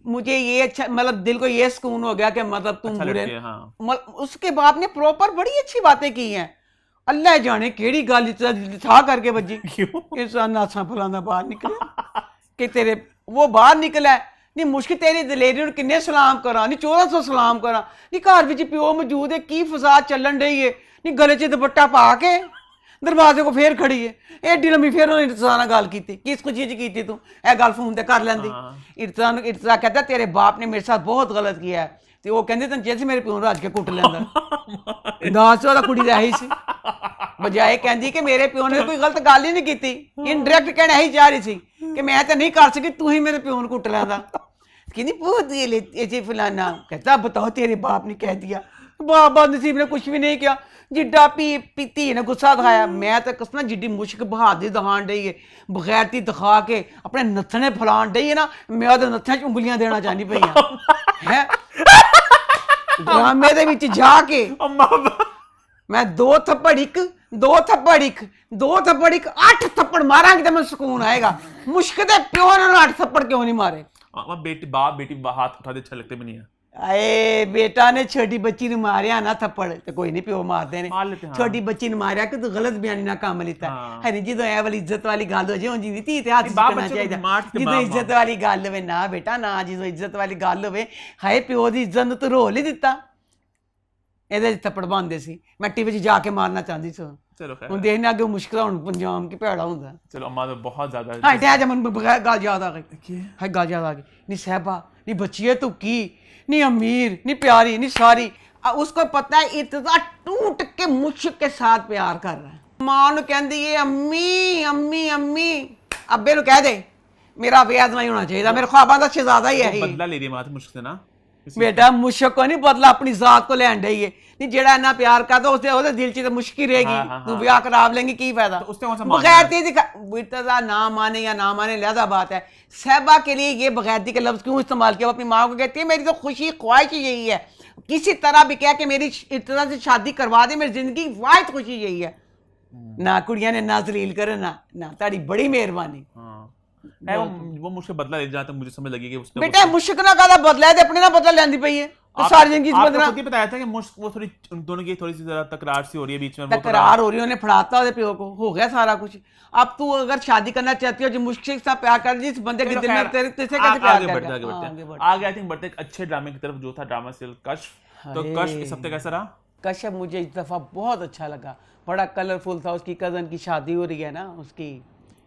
मुझे ये अच्छा मतलब दिल को ये सुकून हो गया कि मतलब तुम बुरे। उसके बाप ने प्रॉपर बड़ी अच्छी बातें की हैं, अल्लाह जाने केड़ी गल था करके बजी क्यों नासा फलाना बाहर निकले कि तेरे वो बाहर निकला है। नहीं मुश्किल तेरी दलेरी ਨੂੰ किन्ने सलाम करा, नहीं 1400 सलाम करा, नहीं घर ਵਿੱਚ ਪਿਓ ਮੌਜੂਦ ਹੈ, ਕੀ ਫਸਾਦ ਚੱਲਣ ਰਹੀ ਹੈ, नहीं गले 'ਚ दुपट्टा पा के दरवाजे को फिर खड़ी है एडी लंबी फिर उन्हें इर्तजा नाल गल की किस कुछ चीज की तू यह गल फोन ते कर लेंदी इर्तजा कहता तेरे बाप ने मेरे साथ बहुत गलत किया है ਤੇ ਉਹ ਕਹਿੰਦੇ ਤੈਨੂੰ ਚਾਹੀਦਾ ਮੇਰੇ ਪਿਓ ਨੂੰ ਰਾਜ ਕੇ ਕੁੱਟ ਲੈਂਦਾ ਦੱਸ ਉਹਦਾ ਕੁੜੀ ਦਾ ਇਹੀ ਸੀ ਬਜਾਏ ਕਹਿੰਦੀ ਕਿ ਮੇਰੇ ਪਿਓ ਨੇ ਕੋਈ ਗਲਤ ਗੱਲ ਹੀ ਨਹੀਂ ਕੀਤੀ ਇਨਡਾਇਰੈਕਟ ਕਹਿਣਾ ਇਹੀ ਚਾਹ ਰਹੀ ਸੀ ਕਿ ਮੈਂ ਤਾਂ ਨਹੀਂ ਕਰ ਸਕੀ ਤੂੰ ਹੀ ਮੇਰੇ ਪਿਓ ਨੂੰ ਕੁੱਟ ਲੈਂਦਾ ਕਹਿੰਦੀ बहुत ये फलाना कहता बताओ तेरे बाप ने कह दिया बाबा नसीब ने कुछ भी नहीं किया जिड्डा धी ने गुस्सा दिखाया मैं तो कसना जिड्डी मुश्क बहादुरी दिखान डई है बगैरती दिखा के अपने नथने फलान डई है ना मैं ਉਹਦੇ नत्थां च उंगलियां देना चाहनी पई है ड्रामे दे विच जाके मैं दो थप्पड़ एक 8 थप्पड़ मारांगी तो मैं सुकून आएगा मुश्क दे प्यो ने 8 थप्पड़ क्यों नहीं मारे बाप बेटी हाथ उठा दे, अच्छा लगते भी नहीं है। आए बेटा ने छोटी बच्ची ने मारिया ना थप्पड़ तो कोई नहीं प्यो मारते ने हाँ। छोटी बच्ची ने मारिया कि तू गलत बयानी ना काम लेता है नहीं जो ए वाली इज्जत वाली गल हो जाए उंजी दी धी ते हाथ करना चाहिए जो इज्जत वाली गल होवे ना बेटा ना जो इज्जत वाली गल होवे हाय प्यो दी इज्जत तू रोल ही दिता ਇਹਦੇ ਥੱਪੜ ਬੰਦੇ ਸੀ ਮੈਂ ਟੀਵੀ 'ਚ ਜਾ ਕੇ ਮਾਰਨਾ ਚਾਹੁੰਦੀ ਸੀ ਚਲੋ ਖੈਰ ਹੁਣ ਦੇਖਣਾ ਕਿ ਮੁਸ਼ਕਲ ਹੁਣ ਪੰਜਾਬ ਕੀ ਭੈੜਾ ਹੁੰਦਾ ਚਲੋ ਅੰਮਾ ਤਾਂ ਬਹੁਤ ਜ਼ਿਆਦਾ ਹਾਂ ਤੇ ਅੱਜ ਮੈਨੂੰ ਬਗੈਰ ਗੱਲ ਯਾਦ ਆ ਗਈ ਹੈ ਗੱਲ ਯਾਦ आ गई नहीं सहबा नहीं बच्ची तू की नहीं अमीर नहीं प्यारी नहीं सारी उसको पता है इतना टूट के मुश्क के साथ प्यार कर रहा है मां ਨੂੰ ਕਹਿੰਦੀ ਏ ਅੰਮੀ ਅੰਮੀ ਅੰਮੀ ਅੱਬੇ ਨੂੰ ਕਹਿ ਦੇ मेरा बेयाद नहीं होना चाहिए मेरे ख्वाबां दा शहजादा ही है बदला ले रही मां मुश्क से ना बेटा मुश्क को नहीं बदला अपनी जात को लैन डई है नहीं जेड़ा इन्ना प्यार करता उसदे ओदे दिल च तो मुश्क ही रहेगी तू ब्याह करा लेंगी की फायदा बगैरती इर्तजा ना माने या ना माने लिहाजा बात है सहबा के लिए ये बगैरती के लफ्ज क्यों इस्तेमाल किया वो अपनी माँ को कहती है मेरी तो खुशी ख्वाहिश ही यही है किसी तरह भी कह के मेरी इर्तजा से शादी करवा दे मेरी जिंदगी वाहिद खुशी यही है ना कुड़ियां ने ना जलील करे ना ताड़ी बड़ी मेहरबानी है वो मुझसे बदला ले जाता मुझे समझ लगी कि उसने बेटा मुश्क ना कादा बदला है अपने ना बदला लेंदी पई है तो सारी जिंदगी बदला आपको बताया था कि मुश्क वो थोड़ी उन दोनों की थोड़ी सी जरा तकरार सी हो रही है बीच में तकरार हो रही है उन्हें फड़ाता है प्यो को हो गया सारा कुछ अब तू अगर शादी करना चाहती हो जो मुश्क के साथ प्यार कर जिस बंदे के दिल में तेरे से कैसे प्यार करेगा आगे आई थिंक बढ़ते एक अच्छे ड्रामे की तरफ जो था ड्रामा सीरियल कश्फ तो कश्फ इस हफ्ते कैसा रहा कश्फ मुझे इस दफा बहुत अच्छा लगा बड़ा कलरफुल था उसकी कजन की शादी हो रही है ना उसकी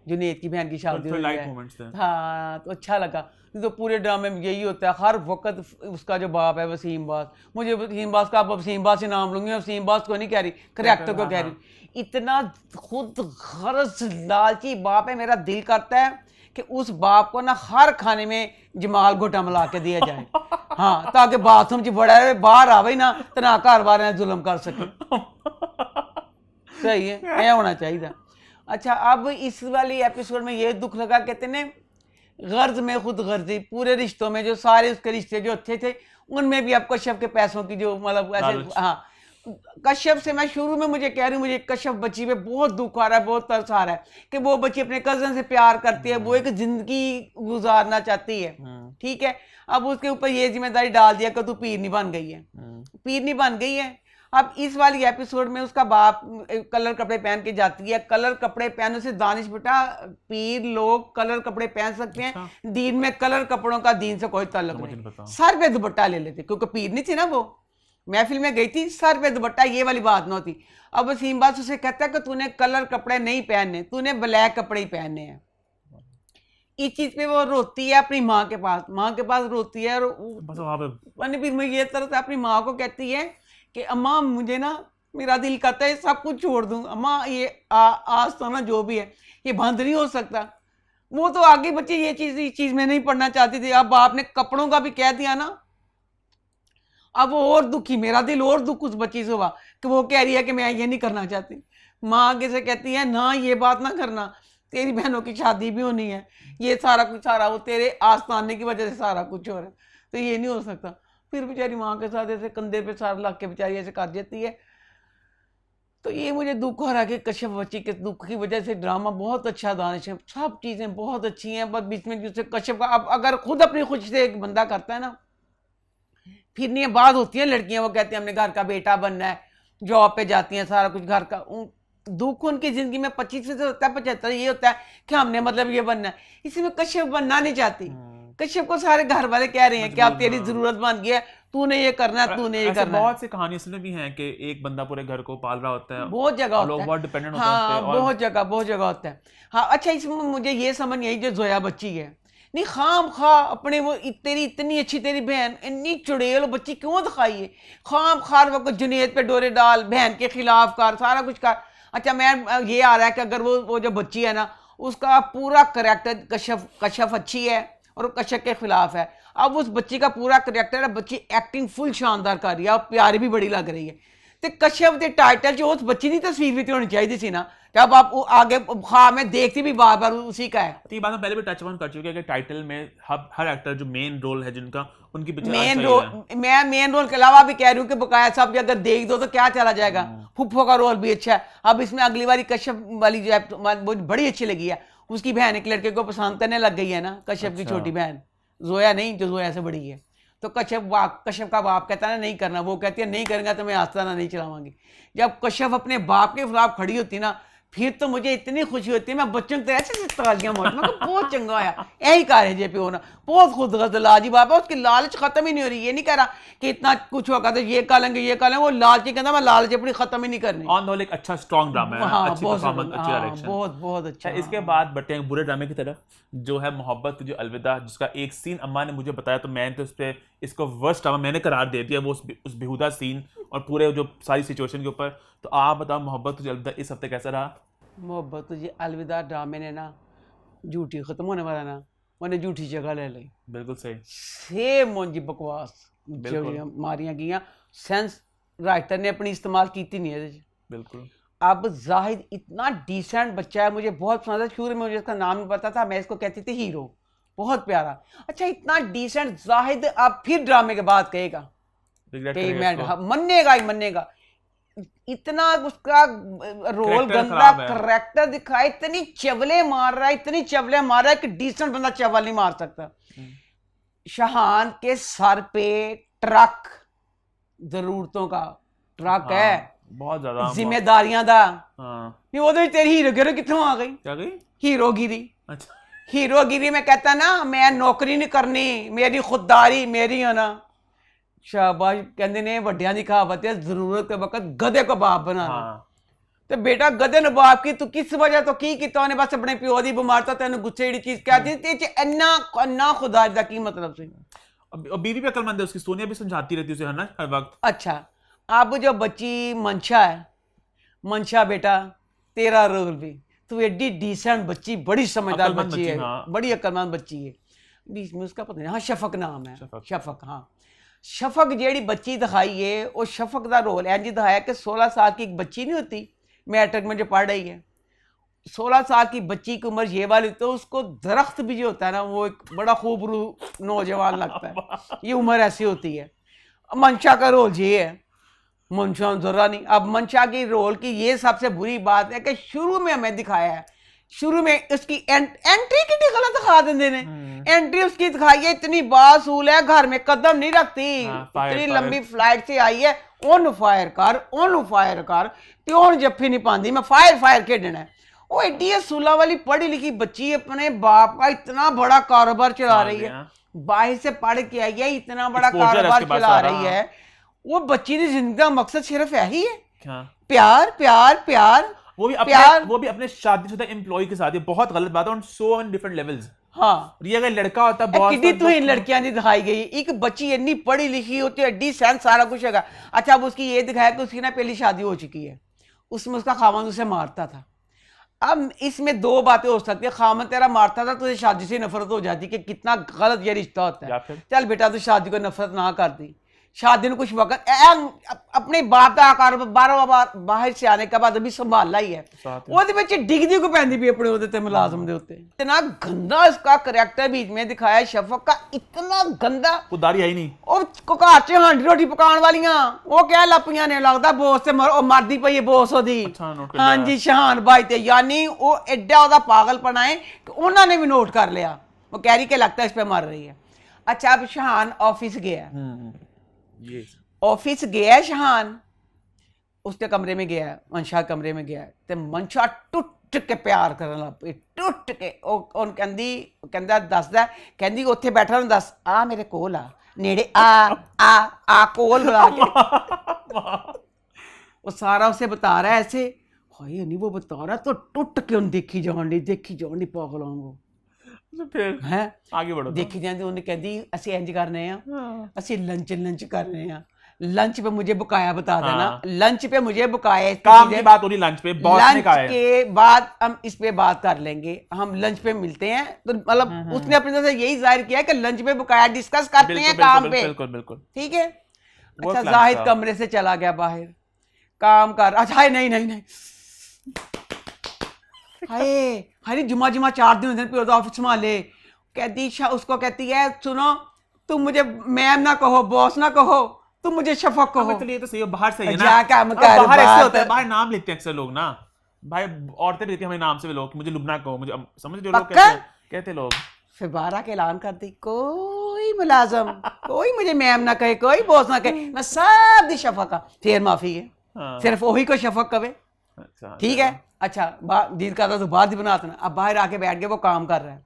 जुनेद की बहन की शादी हो रही है हाँ तो अच्छा लगा तो पूरे ड्रामे में यही होता है हर वक्त उसका जो बाप है वसीम बास मुझे वसीम बास का वसीम बास से नाम लूंगी वसीम बास को नहीं कह रही करेक्टर को कह रही इतना खुद गर्ज लालची बाप है मेरा दिल करता है कि उस बाप को ना हर खाने में जमाल घोटा मिला के दिया जाए हाँ ताकि बाथरूम च बड़ा बाहर आवे ना तो ना घर वाले जुल्म कर सके सही है यह होना चाहिए अच्छा अब इस वाली एपिसोड में ये दुख लगा कहते ने गर्ज में खुद गर्जी पूरे रिश्तों में जो सारे उसके रिश्ते जो अच्छे थे उनमें भी अब कश्यप के पैसों की जो मतलब ऐसे हाँ कश्यप से मैं शुरू में मुझे कह रही हूँ मुझे कश्यप बच्ची पे बहुत दुख आ रहा है बहुत तरस आ रहा है कि वो बच्ची अपने कजन से प्यार करती है वो एक जिंदगी गुजारना चाहती है ठीक है अब उसके ऊपर ये जिम्मेदारी डाल दिया कि तू पीर नहीं बन गई है पीर नहीं बन गई है अब इस वाली एपिसोड में उसका बाप कलर कपड़े पहन के जाती है कलर कपड़े पहनने से दानिश बेटा पीर लोग कलर कपड़े पहन सकते हैं दीन में कलर कपड़ों का दीन से कोई ताल्लुक नहीं सर पे दुपट्टा ले लेते क्योंकि पीर नहीं थी ना वो महफिल में गई थी सर पे दुपट्टा ये वाली बात न होती अब वसीम बास उसे कहता है कि तूने कलर कपड़े नहीं पहनने तूने ब्लैक कपड़े ही पहनने हैं इस चीज पे वो रोती है अपनी माँ के पास रोती है और फिर मैं ये तरह से अपनी माँ को कहती है कि अम्मा मुझे ना मेरा दिल करता है सब कुछ छोड़ दूं अम्मा ये आज तो ना जो भी है ये बंद नहीं हो सकता वो तो आगे बच्चे ये चीज में नहीं पढ़ना चाहती थी अब आपने कपड़ों का भी कह दिया ना अब वो और दुखी मेरा दिल और दुख उस बच्ची से हुआ कि वो कह रही है कि मैं ये नहीं करना चाहती माँ आगे से कहती है ना ये बात ना करना तेरी बहनों की शादी भी होनी है ये सारा कुछ सारा वो तेरे आस्थाने की वजह से सारा कुछ हो रहा है तो ये नहीं हो सकता फिर बेचारी माँ के साथ ऐसे कंधे पे सारा लग के बेचारी ऐसे कर देती है तो ये मुझे दुख हो रहा है कि कश्यप बच्ची के दुख की वजह से ड्रामा बहुत अच्छा दानिश है सब चीज़ें बहुत अच्छी हैं बस बीच में जिससे कश्यप का अब अगर खुद अपनी खुशी से एक बंदा करता है ना फिर नहीं बात होती है लड़कियां वो कहती हैं हमने घर का बेटा बनना है जॉब पे जाती हैं सारा कुछ घर का दुख उनकी जिंदगी में 25 से होता है 75 ये होता है कि हमने मतलब ये बनना है इसमें कश्यप बनना नहीं चाहती कश्यप को सारे घर वाले कह रहे हैं कि अब तेरी जरूरत बन गई है तूने ये करना है, तूने ये ऐसे करना है। बहुत सी कहानियां सुने भी हैं कि एक बंदा पूरे घर को पाल रहा होता है, बहुत जगह और होता लोग है, बहुत डिपेंडेंट होते हैं हाँ उस पे, और बहुत जगह होता है। हाँ अच्छा, इसमें मुझे ये समझ नहीं आई जो जोया बच्ची है, नहीं खाम खा अपने वो तेरी इतनी अच्छी तेरी बहन इतनी चुड़ैल बच्ची क्यों दिखाई है, खाम खार वक्त जुनेद पे डोरे डाल, बहन के खिलाफ कर, सारा कुछ कर। अच्छा मैं ये आ रहा है कि अगर वो जो बच्ची है ना उसका पूरा करेक्टर कश्यप अच्छी है और वो कश्यप के खिलाफ है, अब उस बच्ची का पूरा करेक्टर है, बच्ची एक्टिंग फुल शानदार कर रही है और प्यारी भी बड़ी लग रही है, ਤੇ कश्यप के टाइटल जो उस बच्ची की तस्वीर भी तो होनी चाहिए थी ना, जब आप आगे हाँ मैं देखती भी बार बार उसी का है। तो ये बात हम पहले भी टच ऑन कर चुके हैं कि टाइटल में हर एक्टर जो मेन रोल है जिनका, उनकी पिक्चर मेन रोल, मैं मेन रोल के अलावा भी कह रही हूँ कि बकाया साहब भी अगर देख दो तो क्या चला जाएगा, फुफ्फो का रोल भी अच्छा है। अब इसमें अगली बारी कश्यप वाली जो है वो बड़ी अच्छी लगी है, उसकी बहन एक लड़के को पसंद करने लग गई है ना, कश्यप की छोटी बहन, जोया नहीं जो जोया से बड़ी है। तो कश्यप का बाप कहता है नहीं करना, वो कहती है नहीं करेंगे तो मैं आस्ताना नहीं चलाऊंगी। जब कश्यप अपने बाप के खिलाफ खड़ी होती ना फिर तो मुझे इतनी खुशी होती है, मैं बच्चों को ऐसे ऐसे तालियां मारती, मैं कहा बहुत चंगा आया, यही कार्य है जेपी होना, बहुत खुद लाजी बाबा, उसकी लालच खत्म ही नहीं हो रही। ये नहीं कह रहा कि इतना कुछ होगा तो ये कर लेंगे ये कर लेंगे, वो लालची कहता मैं लालच अपनी खत्म ही नहीं करनी। ऑन द होल एक अच्छा स्ट्रॉन्ग ड्रामा है, हाँ अच्छी बहुत परफॉर्मेंस, अच्छी डायरेक्शन, बहुत बहुत अच्छा। इसके बाद बढ़ते हैं बुरे ड्रामे की तरफ, जो है मोहब्बत तुझे अलविदा, जिसका एक सीन अम्मा ने मुझे बताया तो मैंने तो उस पर इसको वर्स्ट ड्रामा मैंने करार दे दिया, वो उस बेहुदा सीन और पूरे जो सारी सिचुएशन के ऊपर। तो आप बताओ मोहब्बत तुझे अलविदा इस हफ्ते कैसा रहा? मोहब्बत तुझे अलविदा ड्रामे ने ना झूठी खत्म होने वाला ना उन्हें झूठी जगह ले ली, बिल्कुल सही, सेम मुंजी बकवास जो मारियां गई, सेंस राइटर ने अपनी इस्तेमाल की नहीं है। बिल्कुल। अब जाहिद इतना डिसेंट बच्चा है, मुझे बहुत पसंद है, शुरू में मुझे इसका नाम नहीं पता था, मैं इसको कहती थी हीरो, बहुत प्यारा। अच्छा इतना डिसेंट जाहिद अब फिर ड्रामे के बाद कहेगा मन्नेगा ही मन्नेगा, इतना उसका रोल गंदा करेक्टर दिखाया, इतनी चवले मार रहा है, इतनी चवले मार रहा है कि डिसेंट बंदा चवल नहीं मार सकता। शाहान के सर पे ट्रक, जरूरतों का ट्रक है, बहुत ज्यादा जिम्मेदारियां दा, नहीं वो तो तेरी हीरोगिरी कितों आ गई? क्या गई? हीरोगिरी। अच्छा हीरोगिरी में कहता ना मैं नौकरी नहीं करनी, मेरी खुददारी मेरी है ना, शाबाश। कहते ने वड्डियां दी कहावत है जरूरत के वक्त गधे को बाप बनाना। तो बेटा गधे ने बाप की तू किस वजह तो की किता, उन्हें बस अपने प्यो दी बीमारता तेन गुस्से जी चीज कहती ते अन्ना खुदा दा की मतलब से। अब बीवी भी अकलमंद है उसकी, सोनिया भी समझाती रहती है उसे है ना हर वक्त। अच्छा अब जो बच्ची मंशा है, मंशा बेटा तेरा रोल भी, तू एडी डिसेंट बच्ची, बड़ी समझदार बच्ची है, बड़ी अकलमंद बच्ची है, बीच में उसका पता नहीं, हाँ शफक नाम है, शफक। हाँ शफक जेड़ी बच्ची दिखाई है, वो शफक का रोल इंज दिखाया कि 16 साल की एक बच्ची नहीं होती मैट्रिक में जो पढ़ रही है, 16 साल की बच्ची की उम्र ये वाली, तो उसको दरख्त भी जो होता है ना वो एक बड़ा खूबरू नौजवान लगता है, ये उम्र ऐसी होती है। मंशा का रोल ये है, मंशा जरा नहीं। अब मंशा की रोल की ये सबसे बुरी बात है कि शुरू में हमें दिखाया है, शुरू में उसकी एंट्री कितनी गलत दिखा देंगे ने, एंट्री उसकी दिखाई है इतनी बासूल है, घर में कदम नहीं रखती, इतनी लंबी फ्लाइट से आई है, ओन फायर कर प्योन जफ्फी नहीं पाती, मैं फायर खेडना है। वो एडी असूला वाली पढ़ी लिखी बच्ची अपने बाप का इतना बड़ा कारोबार चला रही है, बाहर से पढ़ के आई है, इतना बड़ा कारोबार चला रही है। वो बच्ची की जिंदगी का मकसद सिर्फ यही है, प्यार प्यार प्यार, वो भी अपने शादीशुदा एम्प्लॉय के साथ। ये बहुत गलत बात है on so many different levels. हाँ ये अगर लड़का होता बहुत कितनी तो इन लड़कियां नहीं दिखाई गई, एक बच्ची इतनी पढ़ी लिखी होती है, एडी सेंस सारा कुछ है। अच्छा अब उसकी ये दिखाया कि उसकी ना पहली शादी हो चुकी है, उसमें उसका खामन उसे मारता था। अब इसमें दो बातें हो सकती है, खामन तेरा मारता था तुझे शादी से नफरत हो जाती कि कितना गलत ये रिश्ता होता है, चल बेटा तू शादी को नफरत ना कर दी, शादी ने कुछ वक्त अपने बाप का आकार बाहर से आने के बाद अभी संभालना ही है, ਉਹਦੇ ਵਿੱਚ डिगदी को पैंदी भी अपने ਉਹਦੇ ਤੇ मुलाजिम ਦੇ ਉੱਤੇ। इतना गंदा इसका करैक्टर बीच में दिखाया शफक का, इतना गंदा, खुदारी आई नहीं। ਉਹ ਘਰ 'ਚ ਹਾਂਡੀ ਰੋਟੀ ਪਕਾਉਣ ਵਾਲੀਆਂ ਉਹ ਕਹਿ ਲੱਪੀਆਂ ਨੇ ਲੱਗਦਾ ਬੋਸ ਤੇ ਮਰਦੀ ਪਈ ਹੈ ਬੋਸ ਉਹਦੀ। ਹਾਂਜੀ ਸ਼ਹਾਨ ਬਾਈ ਤੇ, यानी वो एडा ਉਹਦਾ पागलपन है कि ਉਹਨਾਂ ने भी नोट कर लिया, वो कह रही कि लगता है इस पे मर रही है। अच्छा अब शहान ऑफिस गया, ऑफिस गया शहान, उसके कमरे में गया, मंशा कमरे में गया, तो मंशा टुट के प्यार करन लग पई, टुट के। कहंदा दसदा, कहंदी उत्थे बैठा ना दस आ मेरे कोल नेड़े आ कोल बुला के वो सारा उसे बता रहा है ऐसे। हाय नहीं वो बता रहा तो टुट के उन देखी जान दी पागल वांगू। फिर है आगे बढ़ो। देखी जाती उन्हें कहती ਅਸੀਂ ਇੰਜ करने ਅਸੀਂ लंच करने लंच पे मुझे बकाया बता देना। लंच पे मुझे बकाया काम की बात हो रही लंच पे, बॉस ने कहा है। लंच के बाद हम इस पे बात कर लेंगे, हम लंच पे मिलते हैं। तो मतलब उसने अपनी तरफ से यही जाहिर किया कि लंच पे बकाया डिस्कस करते हैं काम पे। बिल्कुल बिल्कुल ठीक है। अच्छा जाहिद कमरे से चला गया बाहर काम कर। अच्छा नहीं हाय जुमा 4 दिन होते हैं ऑफिस में ले। कहती उसको कहती है सुनो तुम मुझे मैम ना कहो बॉस ना कहो तुम मुझे शफक कहो। तो ये तो सही है, बाहर सही है जा ना। काम कर बाहर ऐसे होता है, बाहर नाम लेते हैं अक्सर लोग ना भाई, औरतें लेती हैं हमें नाम से भी लोग, मुझे लुबना कहो मुझे, समझ जो लोग कहते लोग। फिर 12 के ऐलान कर दी कोई मुलाजम कोई मुझे मैम ना कहे कोई बॉस ना कहे, मैं सब दी शफक फिर माफी है। सिर्फ वही को शफक कहे। अच्छा ठीक है। अच्छा दिल करता तो बात ही बनाता। अब बाहर आके बैठ के वो काम कर रहा है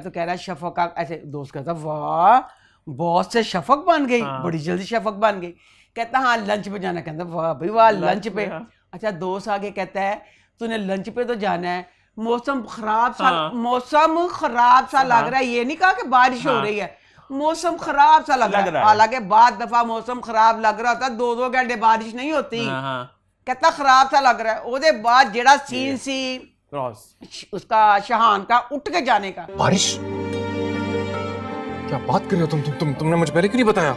तो कह रहा है शफक का ऐसे दोस्त कहता वाह बॉस से शफक बन गई। बड़ी जल्दी शफक बन गई। कहता हाँ लंच पे जाना। कहता वाह भाई वाह लंच पे। अच्छा दोस्त आगे कहता है तूने लंच पे तो जाना है, मौसम खराब सा लग रहा है। ये नहीं कहा कि बारिश हो रही है, मौसम खराब सा लग रहा है। हालांकि बाद दफा मौसम खराब लग रहा था 2-2 घंटे बारिश नहीं होती। कहता खराब सा लग रहा है। ਉਹਦੇ बाद जेड़ा सीन सी उसका शहान का उठ के जाने का। बारिश क्या बात कर रहे हो तुमने मुझे पहले क्यों नहीं बताया?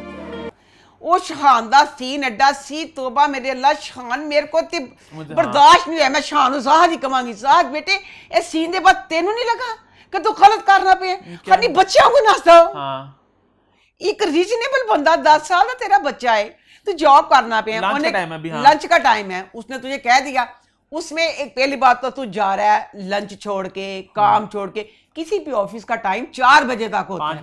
वो शहान दा सीन एडा सी तौबा मेरे अल्लाह शहान मेरे को ते बर्दाश्त नहीं है। मैं शहान ਨੂੰ साहब ही कमांगी साहब बेटे ਇਹ सीन ਦੇ बाद ਤੈਨੂੰ नहीं लगा कि तू गलत करना पे खाली बच्चों को नाश्ता। एक रीजनेबल बंदा 10 साल का तेरा बच्चा है तू जॉब करना पे लंच का टाइम है उसने तुझे कह दिया। उसमें एक पहली बात तो तू जा रहा है लंच छोड़ के काम छोड़ के। किसी भी ऑफिस का टाइम 4 बजे तक होता है।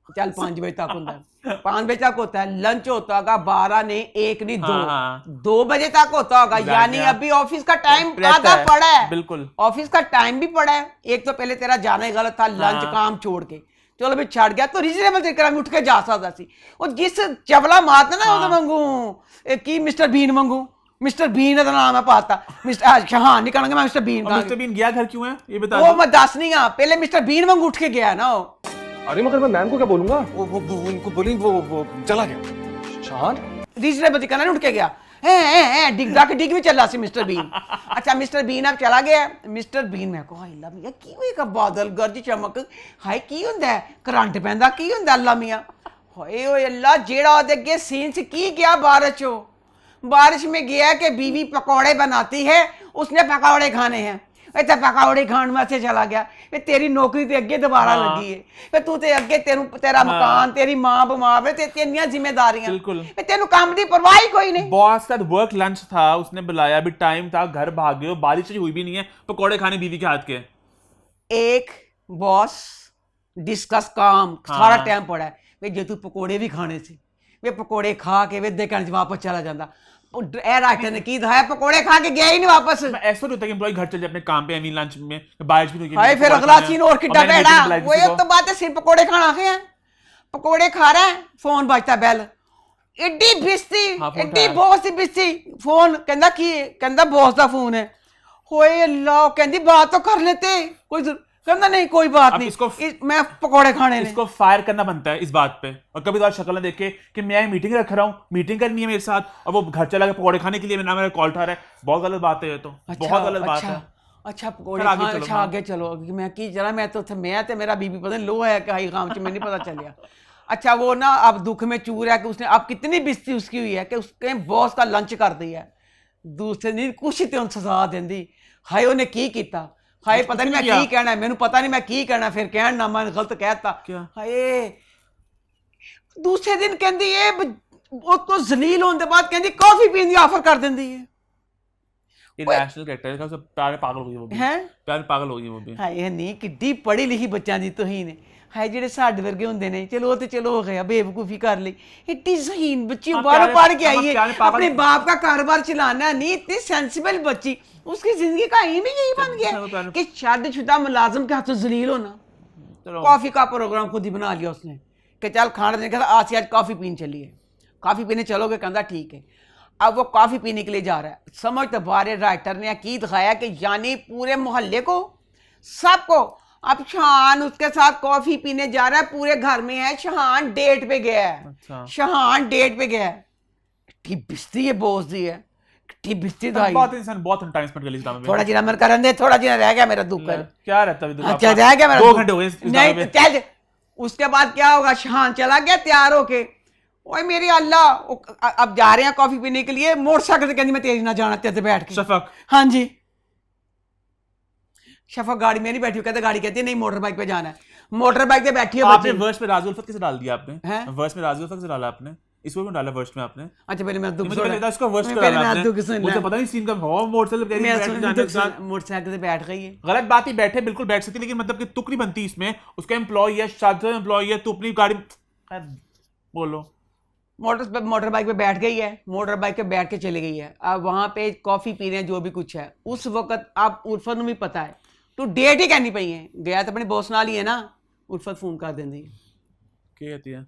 चल 5 बजे तक होता है 5 बजे तक होता है। लंच होता होगा 12 नहीं 1 नहीं 2 बजे तक होता होगा। यानी अभी ऑफिस का टाइम आधा पड़ा है। बिल्कुल ऑफिस का टाइम भी पड़ा है। एक तो पहले तेरा जाना ही गलत था लंच काम छोड़ के चलो भी छड़ गया तो रीजनेबल तरीके उठ के जा सकता सी। और जिस चवला मारता ना वो मंगू की मिस्टर बीन मंगू मिस्टर बीन का नाम है पाता मिस्टर शहान नहीं कहना मैं मिस्टर बीन का। मिस्टर बीन गया घर क्यों है ये बता। वो मैं दस नहीं हाँ पहले मिस्टर बीन वांग उठ के गया ना। अरे मगर मैं मैम को क्या बोलूंगा? वो उनको बोली वो चला गया। शहान रीजनेबल तरीके नहीं उठ के गया डिग भी चला सी मिस्टर बीन। अच्छा मिस्टर बीन अब चला गया। मिस्टर बीन मैं कहा अल्लाह मियां की होएगा बादल गरज चमक हाय की हुंदा है करंट पैंदा की हुंदा अल्लाह मियां हाय ओए अल्लाह जेड़ा ओदे अगे सीन से की गया बारिश में गया कि बीवी पकौड़े बनाती है उसने पकौड़े खाने हैं। इतना पकौड़े खान वास्ते चला गया। तेरी नौकरी ते अगे दोबारा लगी है तू ते अगे तेरा मकान तेरी मां बीमार है तेरियां जिम्मेदारियां बिल्कुल तेनू काम दी परवाह ही कोई नहीं। बॉस का वर्क लंच था उसने बुलाया अभी टाइम था घर भाग गए बारिश हुई भी नहीं है पकौड़े खाने बीवी के हाथ के। एक बॉस डिस्कस काम सारा टाइम पड़ा है वे जे तू पकौड़े भी खाने से वे पकौड़े खा के वे देखने वापस चला जाता। राइटर ने की था पकौड़े खा के गया ही नहीं वापस। ऐसा नहीं होता कि एम्प्लॉय घर चल जाए अपने काम पे अभी लंच में बारिश भी हाय फिर अगला सीन और कितना बेड़ा वो तो बात है सिर्फ पकौड़े खाना है पकौड़े खा रहा है फोन बजता बेल एडी बिस्ती एडी बॉस दी बिस्ती फोन कहंदा की कहंदा बॉस दा फोन है। होए अल्लाह कहंदी बात तो कर लेते कोई कहना नहीं कोई बात नहीं मैं पकौड़े खाने इसको फायर करना बनता है इस बात पे। और कभी तो शक्ल देखे कि मैं मीटिंग रख रहा हूँ मीटिंग करनी है मेरे साथ और वो घर चला गया पकौड़े खाने के लिए मेरा कॉल उठा रहा है। बहुत गलत बात है ये तो। बहुत गलत बात है। अच्छा पकौड़े अच्छा आगे चलो मैं की जरा मैं तो मैं ते मेरा बीबी पता नहीं लो है कि हाई काम च मैं नहीं पता चलिया। अच्छा वो ना अब दुख में चूर है कि उसने अब कितनी बिस्ती उसकी हुई है कि उसके बॉस का लंच कर दिया दूसरे दिन कुछ ही सजा देंदी। हाय उन्हें की किया हाय पता नहीं मैं की कहना है मैनू पता नहीं मैं की कहना फिर कहना ना मैं गलत कहता हाय दूसरे दिन कहती है वो तो जलील होने के बाद कहती कॉफी पीने की ऑफर कर देंदी है। इरेशनल कैरेक्टर है सब प्यार में पागल हो गई वो भी हैं प्यार में पागल हो गई वो भी। हाय नहीं किड्डी पढ़ी लिखी बच्चों दी तोहीन हाय जेडे साडे वर्गे हुंदे ने चलो ते चलो हो गया बेवकूफी कर ली इतनी ज़हीन बच्ची बाहर पढ़ के आई है अपने बाप का कारोबार चलाना नहीं इतनी सेंसिबल बच्ची उसकी जिंदगी का एम ही यही बन गया कि शादीशुदा मुलाजिम के हाथों जलील होना। कॉफी का प्रोग्राम खुद ही बना लिया उसने कि चल खाना देने का आज से आज कॉफ़ी पीने चलिए, कॉफ़ी पीने चलोगे, कहता ठीक है। अब वो कॉफ़ी पीने के लिए जा रहा है, समझ तो बारे राइटर ने की दिखाया कि यानी पूरे मोहल्ले को, सबको, अब शहान उसके साथ कॉफ़ी पीने जा रहा है, पूरे घर में है, शहान डेट पे गया है। अच्छा। शहान डेट पे गया है, ठीक बिस्ती है, बोझ दी है, ठीक बिस्ती तो आई। बहुत इंसान बहुत टाइम स्पेंड कर ली इस ड्रामे में। थोड़ा जिना मेरे करन दे, थोड़ा जिना रह गया मेरा दुख कर। क्या रहता है अभी दुख अच्छा आपका? रह गया मेरा 2 दुख। घंटे हो गए इस ड्रामे नहीं में। चल, उसके बाद क्या होगा, शहान चला गया तैयार होके, ओए मेरी अल्लाह, अब जा रहे हैं कॉफी पीने के लिए, मोटरसाइकिल से कहती मैं तेज ना जाना, तेरे बैठ के। शफक हाँ जी, शफक गाड़ी में नहीं बैठी, कहते गाड़ी कहती है नहीं मोटर बाइक पे जाना है, मोटर बाइक पे बैठी है आपने बच्ची। वर्स में राजी उल्फत कैसे डाल दिया आपने? हैं? वर्स में राजी उल्फत से डाला आपने, इसको क्यों डाला वर्स में आपने? अच्छा पहले मैं दुख मुझे सुन, पता था इसको वर्स में पहले डाला मैं आपने। दुख सुन मुझे ले। पता नहीं सीन का हो, मोटरसाइकिल पे मैं बैठ सुन, जाने दुख के साथ सुन, मोटरसाइकिल से बैठ गई है। गलत बात ही, बैठे बिल्कुल बैठ सकती, लेकिन मतलब कि तुक नहीं बनती इसमें। उसका एम्प्लॉय है, शादी एम्प्लॉय है, तू अपनी गाड़ी खैर, बोलो। मोटर बाइक पे बैठ गई है, मोटर बाइक पे बैठ के चली गई है। अब वहां पे कॉफी पी रहे हैं, जो भी कुछ है उस वक्त, आप उल्फत ਨੂੰ भी पता है तू डेट ही कहनी पई है, गया तो अपने बॉस नाल ही है ना, उल्फत फोन कर देंदी है, क्या कहती है?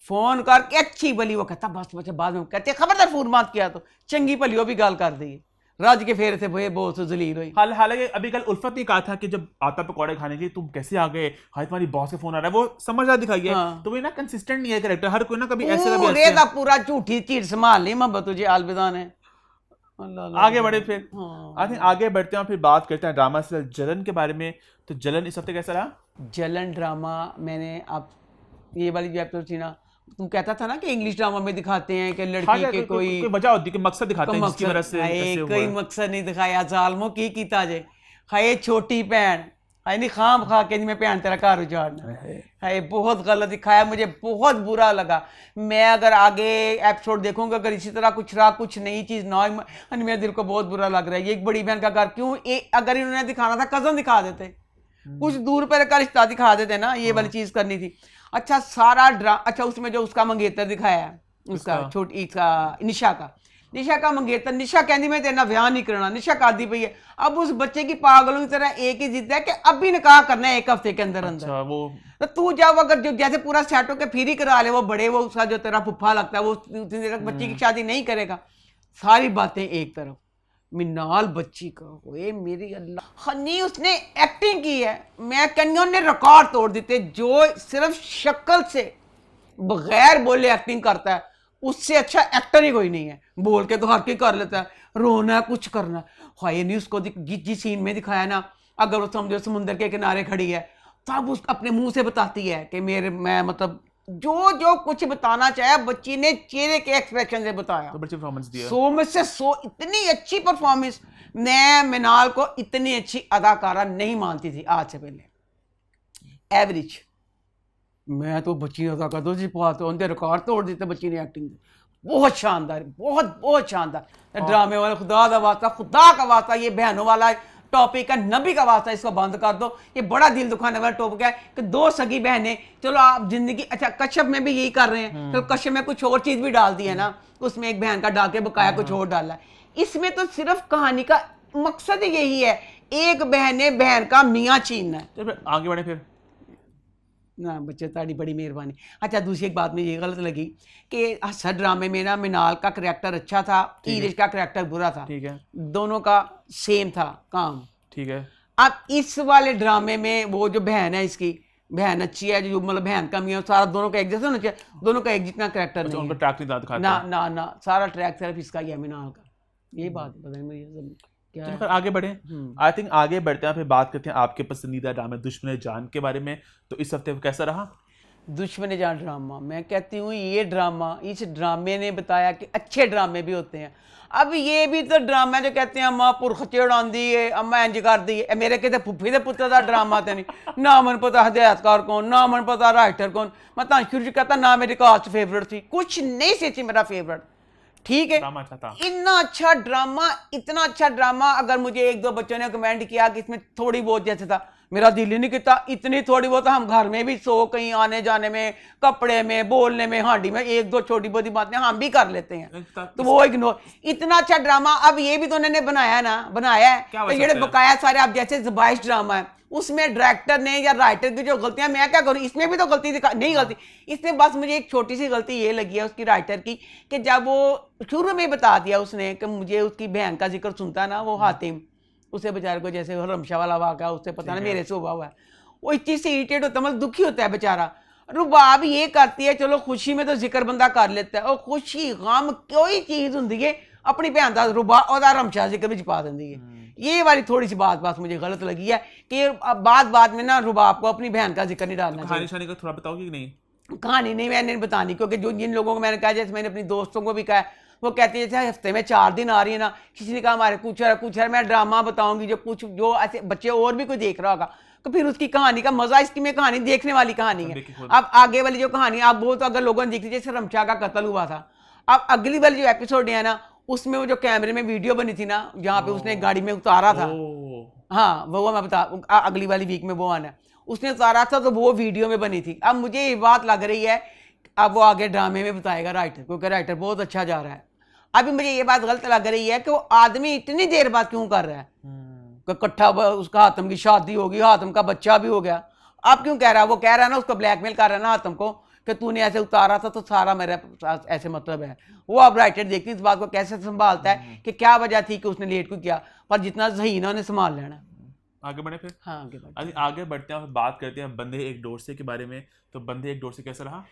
फोन करके अच्छी भली, वो कहता बस बच्चे बाद में कहते खबरदार फोन मत किया, तो चंगी भली वो भी गाल कर दी है, राज के फेरे से भये बहुत जलील हुई। हालांकि अभी कल उल्फत ने कहा था कि जब आता पकौड़े खाने के लिए तुम कैसे आ गए, हाय तुम्हारी बॉस का फोन आ रहा है, वो समझदार दिखाई है। हाँ। तो वो ना कंसिस्टेंट नहीं है कैरेक्टर, हर कोई ना कभी ऐसे कभी पूरे ऐसे। का पूरा झूठी चीज संभाल ली मोहब्बत तुझे अलविदा ने। अल्लाह अल्लाह। आगे बढ़े फिर, हाँ। आई थिंक आगे बढ़ते हैं और फिर बात करते हैं ड्रामा सीरियल जलन के बारे में। तो जलन इस हफ्ते कैसा रहा? जलन ड्रामा मैंने, आप ये वाली जो एपिसोड थी ना, तुम कहता था ना कि इंग्लिश ड्रामा में दिखाते हैं कि लड़की के कोई वजह होती है कि मकसद दिखाते हैं जिसकी वजह से ऐसे हुआ कोई है। मकसद नहीं दिखाया, जालमो की कीता जे, हाय छोटी भैन, हाय नहीं खाम खा के मैं भैन तेरा घर उजाड़ना, हाय बहुत गलत दिखाया, मुझे बहुत बुरा लगा। मैं अगर आगे एपिसोड देखूंगा, अगर इसी तरह कुछ रहा, कुछ नई चीज ना, मेरे दिल को बहुत बुरा लग रहा है। ये एक बड़ी बहन का घर क्यों, अगर इन्होंने दिखाना था कजन दिखा देते, कुछ दूर पर का रिश्ता दिखा देते ना, ये वाली चीज करनी थी। अच्छा सारा अच्छा उसमें जो उसका मंगेतर दिखाया है, उसका छोटी निशा का मंगेतर, निशा कहती मैं तेरा ब्याह नहीं करना, निशा करती पई है। अब उस बच्चे की पागलों की तरह एक ही जिद है कि अभी निकाह करना है 1 हफ्ते के अंदर अंदर। अच्छा, वो तो तू जब अगर जो जैसे पूरा सेट होकर फिर ही करा ले, वो बड़े वो उसका जो तेरा फुफ्फा लगता है वो उतनी देर तक बच्ची की शादी नहीं करेगा। सारी बातें एक तरफ, मिनाल बच्ची का ओए मेरी अल्लाह, हनी उसने एक्टिंग की है, मैं कन्यों ने रिकॉर्ड तोड़ देते। जो सिर्फ शक्ल से बगैर बोले एक्टिंग करता है, उससे अच्छा एक्टर ही कोई नहीं है। बोल के तो हर कोई कर लेता है, रोना है कुछ करना है नहीं। उसको जिस सीन में दिखाया ना, अगर वो समझो समुंदर के किनारे खड़ी है, तब उस अपने मुंह से बताती है कि मैं मतलब जो कुछ बताना चाहे बच्ची ने चेहरे के एक्सप्रेशन से बताया। तो बच्चे परफॉर्मेंस दिया 100 में से 100, इतनी अच्छी परफॉर्मेंस। मैं मिनाल को इतनी अच्छी अदाकारा नहीं मानती थी आज से पहले, एवरेज। मैं तो बच्ची ने अदाकार दो जी पाते उनके रिकॉर्ड तोड़ देते बच्ची ने एक्टिंग, बहुत शानदार, बहुत शानदार। ड्रामे वाले खुदा का वास्ता ये बहनों वाला टॉपिक है, नबी का वास्ता इसको बंद कर दो। ये बड़ा दिल दुखाने वाला टॉपिक है कि 2 सगी बहनें, चलो आप जिंदगी, अच्छा कश्यप में भी यही कर रहे हैं, चलो कश्यप में कुछ और चीज भी डाल दी है ना, उसमें एक बहन का डाल के बकाया कुछ और डाला है। इसमें तो सिर्फ कहानी का मकसद यही है, एक बहन ने बहन का मियाँ छीनना है। तो फिर आगे बढ़े फिर ना बच्चे ताड़ी बड़ी मेहरबानी। अच्छा दूसरी एक बात मुझे ये गलत लगी कि हसर ड्रामे में ना मिनाल का करैक्टर अच्छा था, ईरिश का करैक्टर बुरा था, ठीक है, दोनों का सेम था काम, ठीक है। अब इस वाले ड्रामे में वो जो बहन है, इसकी बहन अच्छी है, जो मतलब बहन का मियाँ, सारा दोनों का एक जैसा होना चाहिए, दोनों का एक जितना करैक्टर अच्छा, नहीं उनका है। ट्रैक नहीं दिखाते। ना ना ना सारा ट्रैक सिर्फ इसका ही है मिनाल का, ये बात पता नहीं मुझे क्या चलो है। फिर आगे बढ़े। आई थिंक आगे बढ़ते हैं, फिर बात करते हैं आपके पसंदीदा ड्रामे दुश्मन जान के बारे में। तो इस हफ्ते कैसा रहा दुश्मन जान ड्रामा? मैं कहती हूँ ये ड्रामा, इस ड्रामे ने बताया कि अच्छे ड्रामे भी होते हैं। अब ये भी तो ड्रामा जो कहते हैं अम्मा पुरख चढ़ाती है, अम्मा इंज कर दी है, मेरे कितने फुफी के पुत्र का ड्रामा तो नहीं ना, मन पता हदायतकार कौन, ना मन पता राइटर कौन। मैं तो शुरू से कहता ना मेरी कास्ट फेवरेट थी, कुछ नहीं सी मेरा फेवरेट, ठीक है। ड्रामा अच्छा था, इतना अच्छा ड्रामा, इतना अच्छा ड्रामा। अगर मुझे 1-2 बच्चों ने कमेंट किया कि इसमें थोड़ी बहुत जैसे था, मेरा दिल ही नहीं किया। इतनी थोड़ी बहुत हम घर में भी सो कहीं आने जाने में, कपड़े में, बोलने में, हांडी में एक दो छोटी बहुत बातें हम भी कर लेते हैं, तो वो इग्नोर। इतना अच्छा ड्रामा अब ये भी तो उन्होंने बनाया है तो ये बकाया सारे। अब जैसे ज़बाइश ड्रामा है उसमें डायरेक्टर ने या राइटर की जो गलतियां, मैं क्या करूं, इसमें भी तो गलती नहीं गलती इसमें बस मुझे एक छोटी सी गलती ये लगी है उसकी राइटर की कि जब वो शुरू में बता दिया उसने कि मुझे उसकी बहन का जिक्र सुनता ना वो हातिम, उसे बेचारे को जैसे हरमशा वाला वाक़ा उससे पता ना मेरे से हुआ है, वो इस चीज़ से इरिटेट होता है, मतलब दुखी होता है बेचारा। रुबाब ये करती है, चलो खुशी में तो जिक्र बंदा कर लेता है, और खुशी गम कोई चीज़ होंगी है अपनी भैन का रुबा और हरमशा जिक्र भी छुपा देंगी है। ये वाली थोड़ी सी बात मुझे गलत लगी है कि बात में ना रुबाब को अपनी बहन का जिक्र नहीं डालना चाहिए। कहानी का थोड़ा बताओगे कि नहीं? कहानी नहीं मैंने बतानी, क्योंकि जो जिन लोगों को मैंने कहा, जैसे मैंने अपनी दोस्तों को भी कहा, वो कहती है जैसे हफ्ते में 4 दिन आ रही है ना, किसी ने कहा हमारे कुछ है मैं ड्रामा बताऊंगी जो ऐसे बच्चे और भी कोई देख रहा होगा, तो फिर उसकी कहानी का मजा, इसकी में कहानी देखने वाली कहानी है। अब आगे वाली जो कहानी आप वो तो अगर लोगों ने देखी, जैसे रमशा का कत्ल हुआ था, अब अगली वाली जो एपिसोड है ना उसमें वो जो कैमरे में वीडियो बनी थी ना जहाँ पे उसने गाड़ी में उतारा था, हाँ वो मैं बता, अगली वाली वीक में वो आना उसने उतारा था तो वो वीडियो में बनी थी। अब मुझे ये बात लग रही है अब वो आगे ड्रामे में बताएगा राइटर, क्योंकि राइटर बहुत अच्छा जा रहा है। अभी मुझे ये बात गलत लग रही है कि वो आदमी इतनी देर बाद क्यों कर रहा है, इकट्ठा उसका हातम की शादी होगी, हातम का बच्चा भी हो गया, अब क्यों कह रहा है, वो कह रहा है ना उसको ब्लैकमेल कर रहा है ना हातम को कि तूने ऐसे उतारा था तो सारा मेरा ऐसे मतलब है। वो अब राइटर देखती इस बात को कैसे संभालता है कि क्या वजह थी कि उसने लेट को किया, पर जितना सही ना उन्हें संभाल लेना। आगे बढ़े फिर? हाँ आगे बढ़ते हैं और बात करते हैं बंदे एक डोर से के बारे में। तो बंदे एक डोर से कैसा रहा?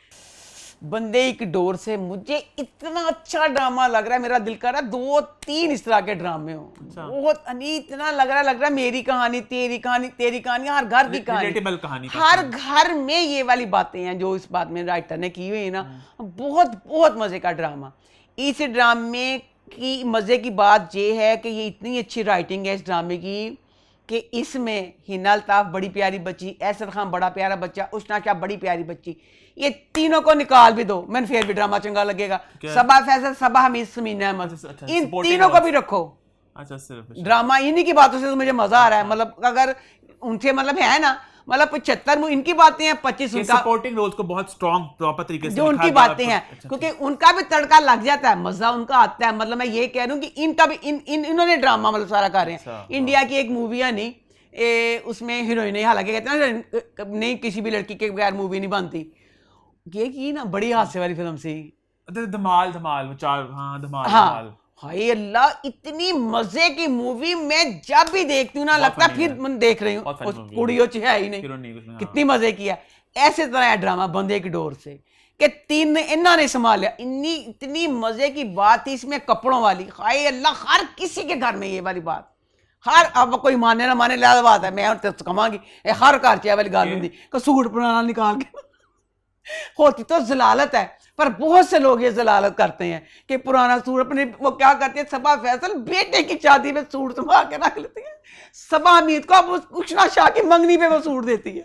बंदे एक डोर से मुझे इतना अच्छा ड्रामा लग रहा है, मेरा दिल कर रहा है 2-3 इस तरह के ड्रामे हो। बहुत इतना लग रहा है मेरी कहानी तेरी कहानी, हर घर की कहानी, हर घर में ये वाली बातें हैं जो इस बात में राइटर ने की हुई है ना। बहुत बहुत मजे का ड्रामा। इस ड्रामे की मजे की बात ये है कि ये इतनी अच्छी राइटिंग है इस ड्रामे की कि इसमें हिना अल्ताफ बड़ी प्यारी बच्ची, एहसन खान बड़ा प्यारा बच्चा, उस्ना शाह बड़ी प्यारी बच्ची, ये तीनों को निकाल भी दो मैंने फिर भी ड्रामा चंगा लगेगा। सबा फैसल, सबा हमीद, समीना अहमद, इन तीनों को भी रखो। अच्छा, सिर्फ ड्रामा इन्हीं की बातों से तो मुझे मजा आ रहा है। मतलब अगर उनसे मतलब है ना, मतलब 75 इनकी बातें हैं, 25 उनका सपोर्टिंग रोल्स को बहुत स्ट्रांग प्रॉपर तरीके से जो उनकी बातें हैं, क्योंकि उनका भी तड़का लग जाता है, मजा उनका आता है। मतलब मैं ये कह रहा हूँ कि इनका भी इन्होंने ड्रामा मतलब सारा कर रहे हैं। इंडिया की एक मूवी है नहीं उसमें हीरोइन है, हालांकि कहते हैं नहीं किसी भी लड़की के बगैर मूवी नहीं बनती, ये की ना बड़ी हास्य वाली फिल्म सी धमाल धमाल। हाय अल्लाह, इतनी मजे की मूवी मैं जब भी देखती हूँ ना लगता फिर मैं देख रही हूँ, कुड़ियों है ही नहीं, कितनी मजे की है। ऐसे तरह है ड्रामा बंदे की डोर से कि 3 इन्होंने संभाला, इतनी मजे की बात थी इसमें कपड़ों वाली। हाय अल्लाह, हर किसी के घर में ये वाली बात, हर अब कोई माने ना माने लिहाजा बात है, मैं कमांगी हर घर चाहे वाली गाल होंगी कि सूट पुराना निकाल के होती तो जलालत है, पर बहुत से लोग ये जलालत करते हैं कि पुराना सूट अपने, वो क्या करते हैं सबा फैसल बेटे की शादी में सूट संभाल के रख लेती है, सबा हमीद को अब उस्ना शाह की मंगनी पे वो सूट देती है।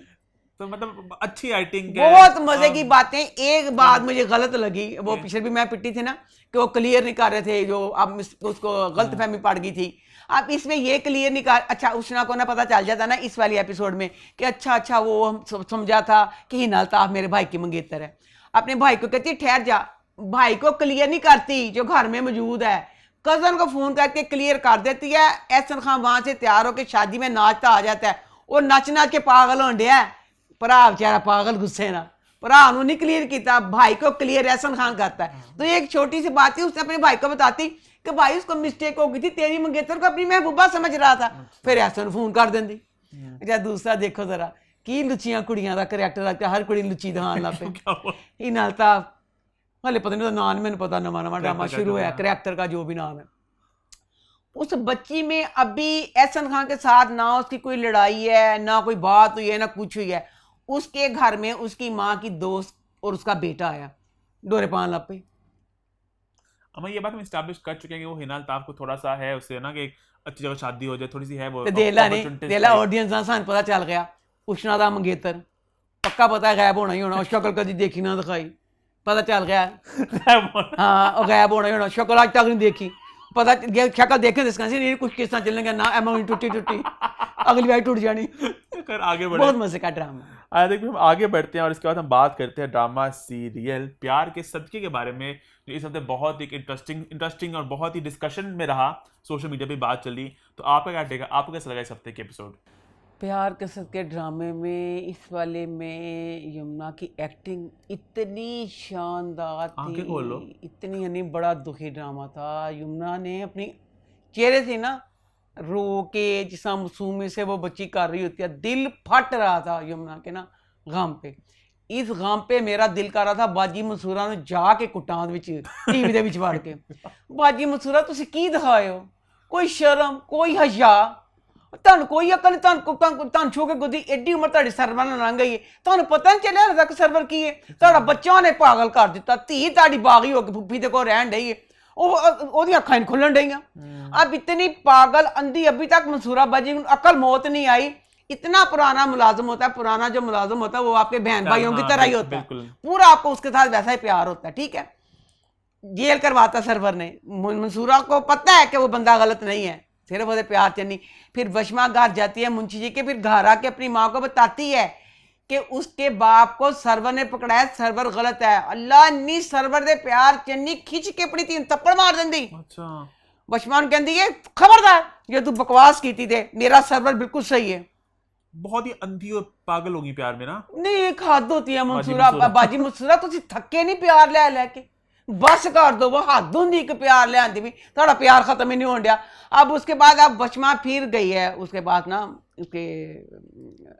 तो मतलब अच्छी राइटिंग, बहुत मजे की बातें। एक बात मुझे गलत लगी, वो पिछले भी मैं पिटी थी ना कि वो क्लियर नहीं कर रहे थे, जो अब उसको गलत फहमी पड़ गई थी। अब इसमें ये क्लियर नहीं कर, अच्छा उस्ना को ना पता चल जाता ना इस वाली एपिसोड में कि अच्छा वो हम समझा था कि हिना अल्ताफ मेरे भाई की मंगेतर है, अपने भाई को कहती ठहर जा, भाई को क्लियर नहीं करती जो घर में मौजूद है, कजन को फोन करके क्लियर कर देती है। एहसन खान वहां से तैयार होकर शादी में नाचता आ जाता है, वो नाच के पागल हो गया, भरा बेचारा पागल गुस्से ना, भरा नहीं क्लियर किया, भाई को क्लियर एहसन खान करता है। तो एक छोटी सी बात थी, उसने अपने भाई को बताती कि भाई उसको मिस्टेक हो गई थी, तेरी मंगेतर को अपनी महबूबा समझ रहा था, फिर एहसन फोन कर देंदी। अच्छा दूसरा देखो जरा की लुचियां कुड़ियां का करैक्टर रखता, हर कुड़ी लुची दहान ला पे हिना अल्ताफ, हाले पता नहीं नाम मैंने पता, नवा ड्रामा शुरू है, करैक्टर का जो भी नाम है। उस बच्ची में अभी एहसन खान के साथ ना उसकी कोई लड़ाई है, ना कोई बात हुई है, ना कुछ हुई है। उसके घर में उसकी माँ की दोस्त और उसका बेटा आया, डोरे पान ला पे। अब ये बात हम एस्टैब्लिश कर चुके हैं कि वो हिना अल्ताफ को थोड़ा सा है उससे ना कि अच्छी जगह शादी हो जाए, थोड़ी सी है वो देला ऑडियंस ना सान पता चल गया उस्ना दा मंगेतर पक्का पता है, गायब होना ही होना, शक्ल कभी देखी ना दिखाई, पता चल गया हाँ गैब होना ही होना, शक्ल आज तक नहीं देखी, पता ये शक्ल देखे इसका नहीं कुछ किस तरह चलेंगे ना अमाउंट टूटी अगली बार टूट जानी। कर आगे बढ़े, बहुत मजे का ड्रामा। आई थिंक हम आगे बढ़ते हैं और इसके बाद हम बात करते हैं ड्रामा सीरियल प्यार के सदके के बारे में, जो इस हफ्ते बहुत ही इंटरेस्टिंग और बहुत ही डिस्कशन में रहा, सोशल मीडिया पे बात चली। तो आपका क्या टेक है, आपको कैसा लगा इस हफ्ते के एपिसोड? प्यार के सदके ड्रामे में इस वाले में यमुना की एक्टिंग इतनी शानदार आंखें खोल लो। थी, इतनी यानी बड़ा दुखी ड्रामा था। यमुना ने अपनी चेहरे से ना रो के जिस मासूमी से वो बच्ची कर रही होती है, दिल फट रहा था यमुना के ना गम पे। इस गम पे मेरा दिल कर रहा था बाजी मंसूरा ने जाके कुटां विच टीवी दे विच वड़ के बाजी मंसूरा तुसी की दिखाए हो, कोई शर्म कोई हया, ਤੁਹਾਨੂੰ ਕੋਈ ਅਕਲ ਨਹੀਂ, ਤੁਹਾਨੂੰ ਛੋ ਕੇ ਗੁੱਦੀ ਐਡੀ ਉਮਰ ਤੁਹਾਡੀ ਸਰਵਰ ਨਾਲ ਲੰਘ ਗਈ ਹੈ, ਤੁਹਾਨੂੰ ਪਤਾ ਨਹੀਂ ਚੱਲਿਆ ਹਾਲੇ ਤੱਕ ਸਰਵਰ ਕੀ ਹੈ। ਤੁਹਾਡਾ ਬੱਚਾ ਨੇ ਪਾਗਲ ਕਰ ਦਿੱਤਾ, ਧੀ ਤੁਹਾਡੀ ਬਾਗੀ ਹੋ ਕੇ ਫੁੱਫੀ ਦੇ ਕੋਲ ਰਹਿਣ ਡਈ ਹੈ, ਉਹਦੀਆਂ ਅੱਖਾਂ ਨਹੀਂ ਖੁੱਲਣ ਡਈਆਂ। अब इतनी पागल अंधी अभी तक मंसूरा बाजी अकल मौत नहीं आई। इतना पुराना मुलाजिम होता है, पुराना जो मुलाजिम होता है वो आपके बहन भाइयों की तरह ही होता है, पूरा आपको उसके साथ वैसा ही प्यार होता है, ठीक है। जेल करवाता सरवर ने, मंसूरा को पता है कि वो बंदा गलत नहीं है, सिर्फ वो प्यार चन्नी। फिर वशमा घर जाती है मुंशी जी के, फिर घर आके अपनी माँ को बताती है कि उसके बाप को सरवर ने पकड़ाया, सरवर गलत है। अल्लाह नी सरवर दे प्यार चन्नी खिंच के अपनी तीन थप्पड़ मार देंदी। अच्छा, वशमान कहती है खबरदार ये तू बकवास की थी, मेरा सर्वर बिल्कुल सही है। बहुत ही अंधी और पागल होगी प्यार में ना। नहीं एक हद होती है मंसूरा, बाजी मंसूरा तुसी थके नहीं प्यार ले लेके, बस कर दो, वो हद होंगी कि प्यार ले आती भी, थोड़ा प्यार खत्म ही नहीं हो गया। अब उसके बाद अब वशमा फिर गई है उसके बाद ना उसके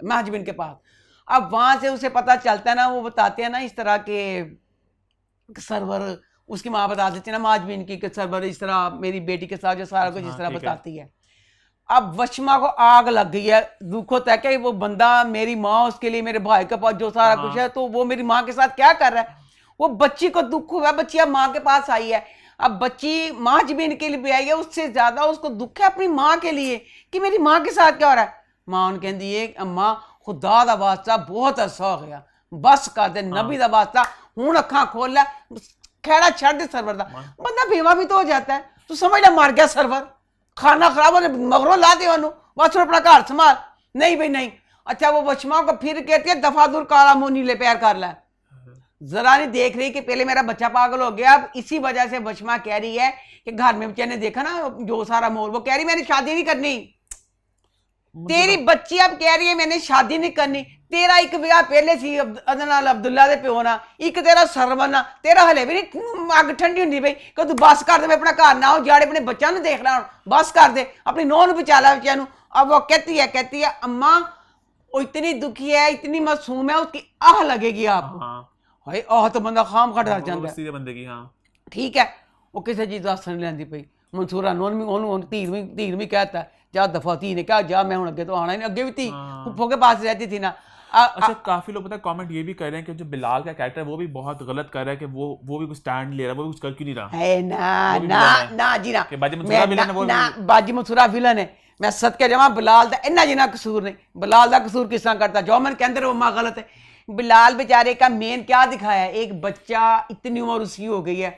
महजबिन के पास। अब वहां से उसे पता चलता है ना, वो बताते हैं ना इस तरह के सर्वर, उसकी माँ बता देती है ना महजबिन की कि सर्वर इस तरह मेरी बेटी के साथ जो सारा कुछ इस तरह बताती है। अब वशमा को आग लग गई है, दुख होता है कि वो बंदा मेरी माँ उसके लिए मेरे भाई के पास जो सारा कुछ है, तो वो मेरी माँ के साथ क्या कर रहा है। वो बच्ची को दुख हुआ, बच्ची अब माँ के पास आई है, अब बच्ची महजबिन के लिए भी आई है, उससे ज्यादा उसको दुख है अपनी माँ के लिए कि मेरी माँ के साथ क्या हो रहा है। माँ उन कहती है अम्मा खुदा दा वास्ता बहुत अरसा हो गया, बस कर दे, नबी दा वास्ता हूं अखा खोल लै, खैड़ा छड़ दे सर्वर दा। बंदा बेवा भी तो हो जाता है, तू समझ ला मर गया सर्वर, खाना खराब होने मगरों ला दे ओनू, बस अपना घर संभाल। नहीं भाई नहीं। अच्छा वो वशमा को फिर कहती है दफा दूर काला मुंह नीले पैर कर ला, जरा नहीं देख रही कि पहले मेरा बच्चा पागल हो गया। अब इसी वजह से वशमा कह रही है कि घर में बच्चे ने देखा ना जो सारा मोल, वो कह रही मैंने शादी नहीं करनी, तेरी बच्ची अब कह रही है मैंने शादी नहीं करनी। तेरा एक ब्याह पहले सी अब्दुल्ला दे प्यो ना, एक तेरा सरवन ना, तेरा हले भी नहीं अग ठंडी होंगी भाई कि तू बस कर दे, मैं अपना घर ना हो जाड़े अपने बच्चों देख रहा हूं, बस कर दे, अपनी नौं नूं बचा ला बच्चों। अब वो कहती है अम्मा वो इतनी दुखी है, इतनी मासूम है, उसकी आह लगेगी आपको। हाय आह तो बंदा खाम खा डर जाता है बंदे की। हाँ ठीक है, वो किसी चीज का असर नहीं लेंदी पई। मंसूरा नौन भी तीर भी कहता है जा दफा, धी ने कहा जा मैं हूं अगे तो आना ही नहीं, अगे भी थी फुफ्फो के पास रहती थी ना। अच्छा काफी लोग पता है कमेंट ये भी कर रहे हैं कि जो बिलाल का कैरेक्टर है वो भी बहुत गलत कर रहा है, कि वो भी कुछ स्टैंड नहीं ले रहा, वो भी कुछ कर क्यों नहीं रहा है। ना जी ना, बाजी मंसूरा विलन है, वो बाजी मंसूरा विलन है। मैं सदके जावां बिलाल दा इन्ना जिन्ना कसूर नहीं, बिलाल दा कसूर किस तरह करता जो मन के अंदर वो मां गलत है। बिलाल बेचारे का मेन क्या दिखाया है, एक बच्चा इतनी उम्र उसकी हो गई है,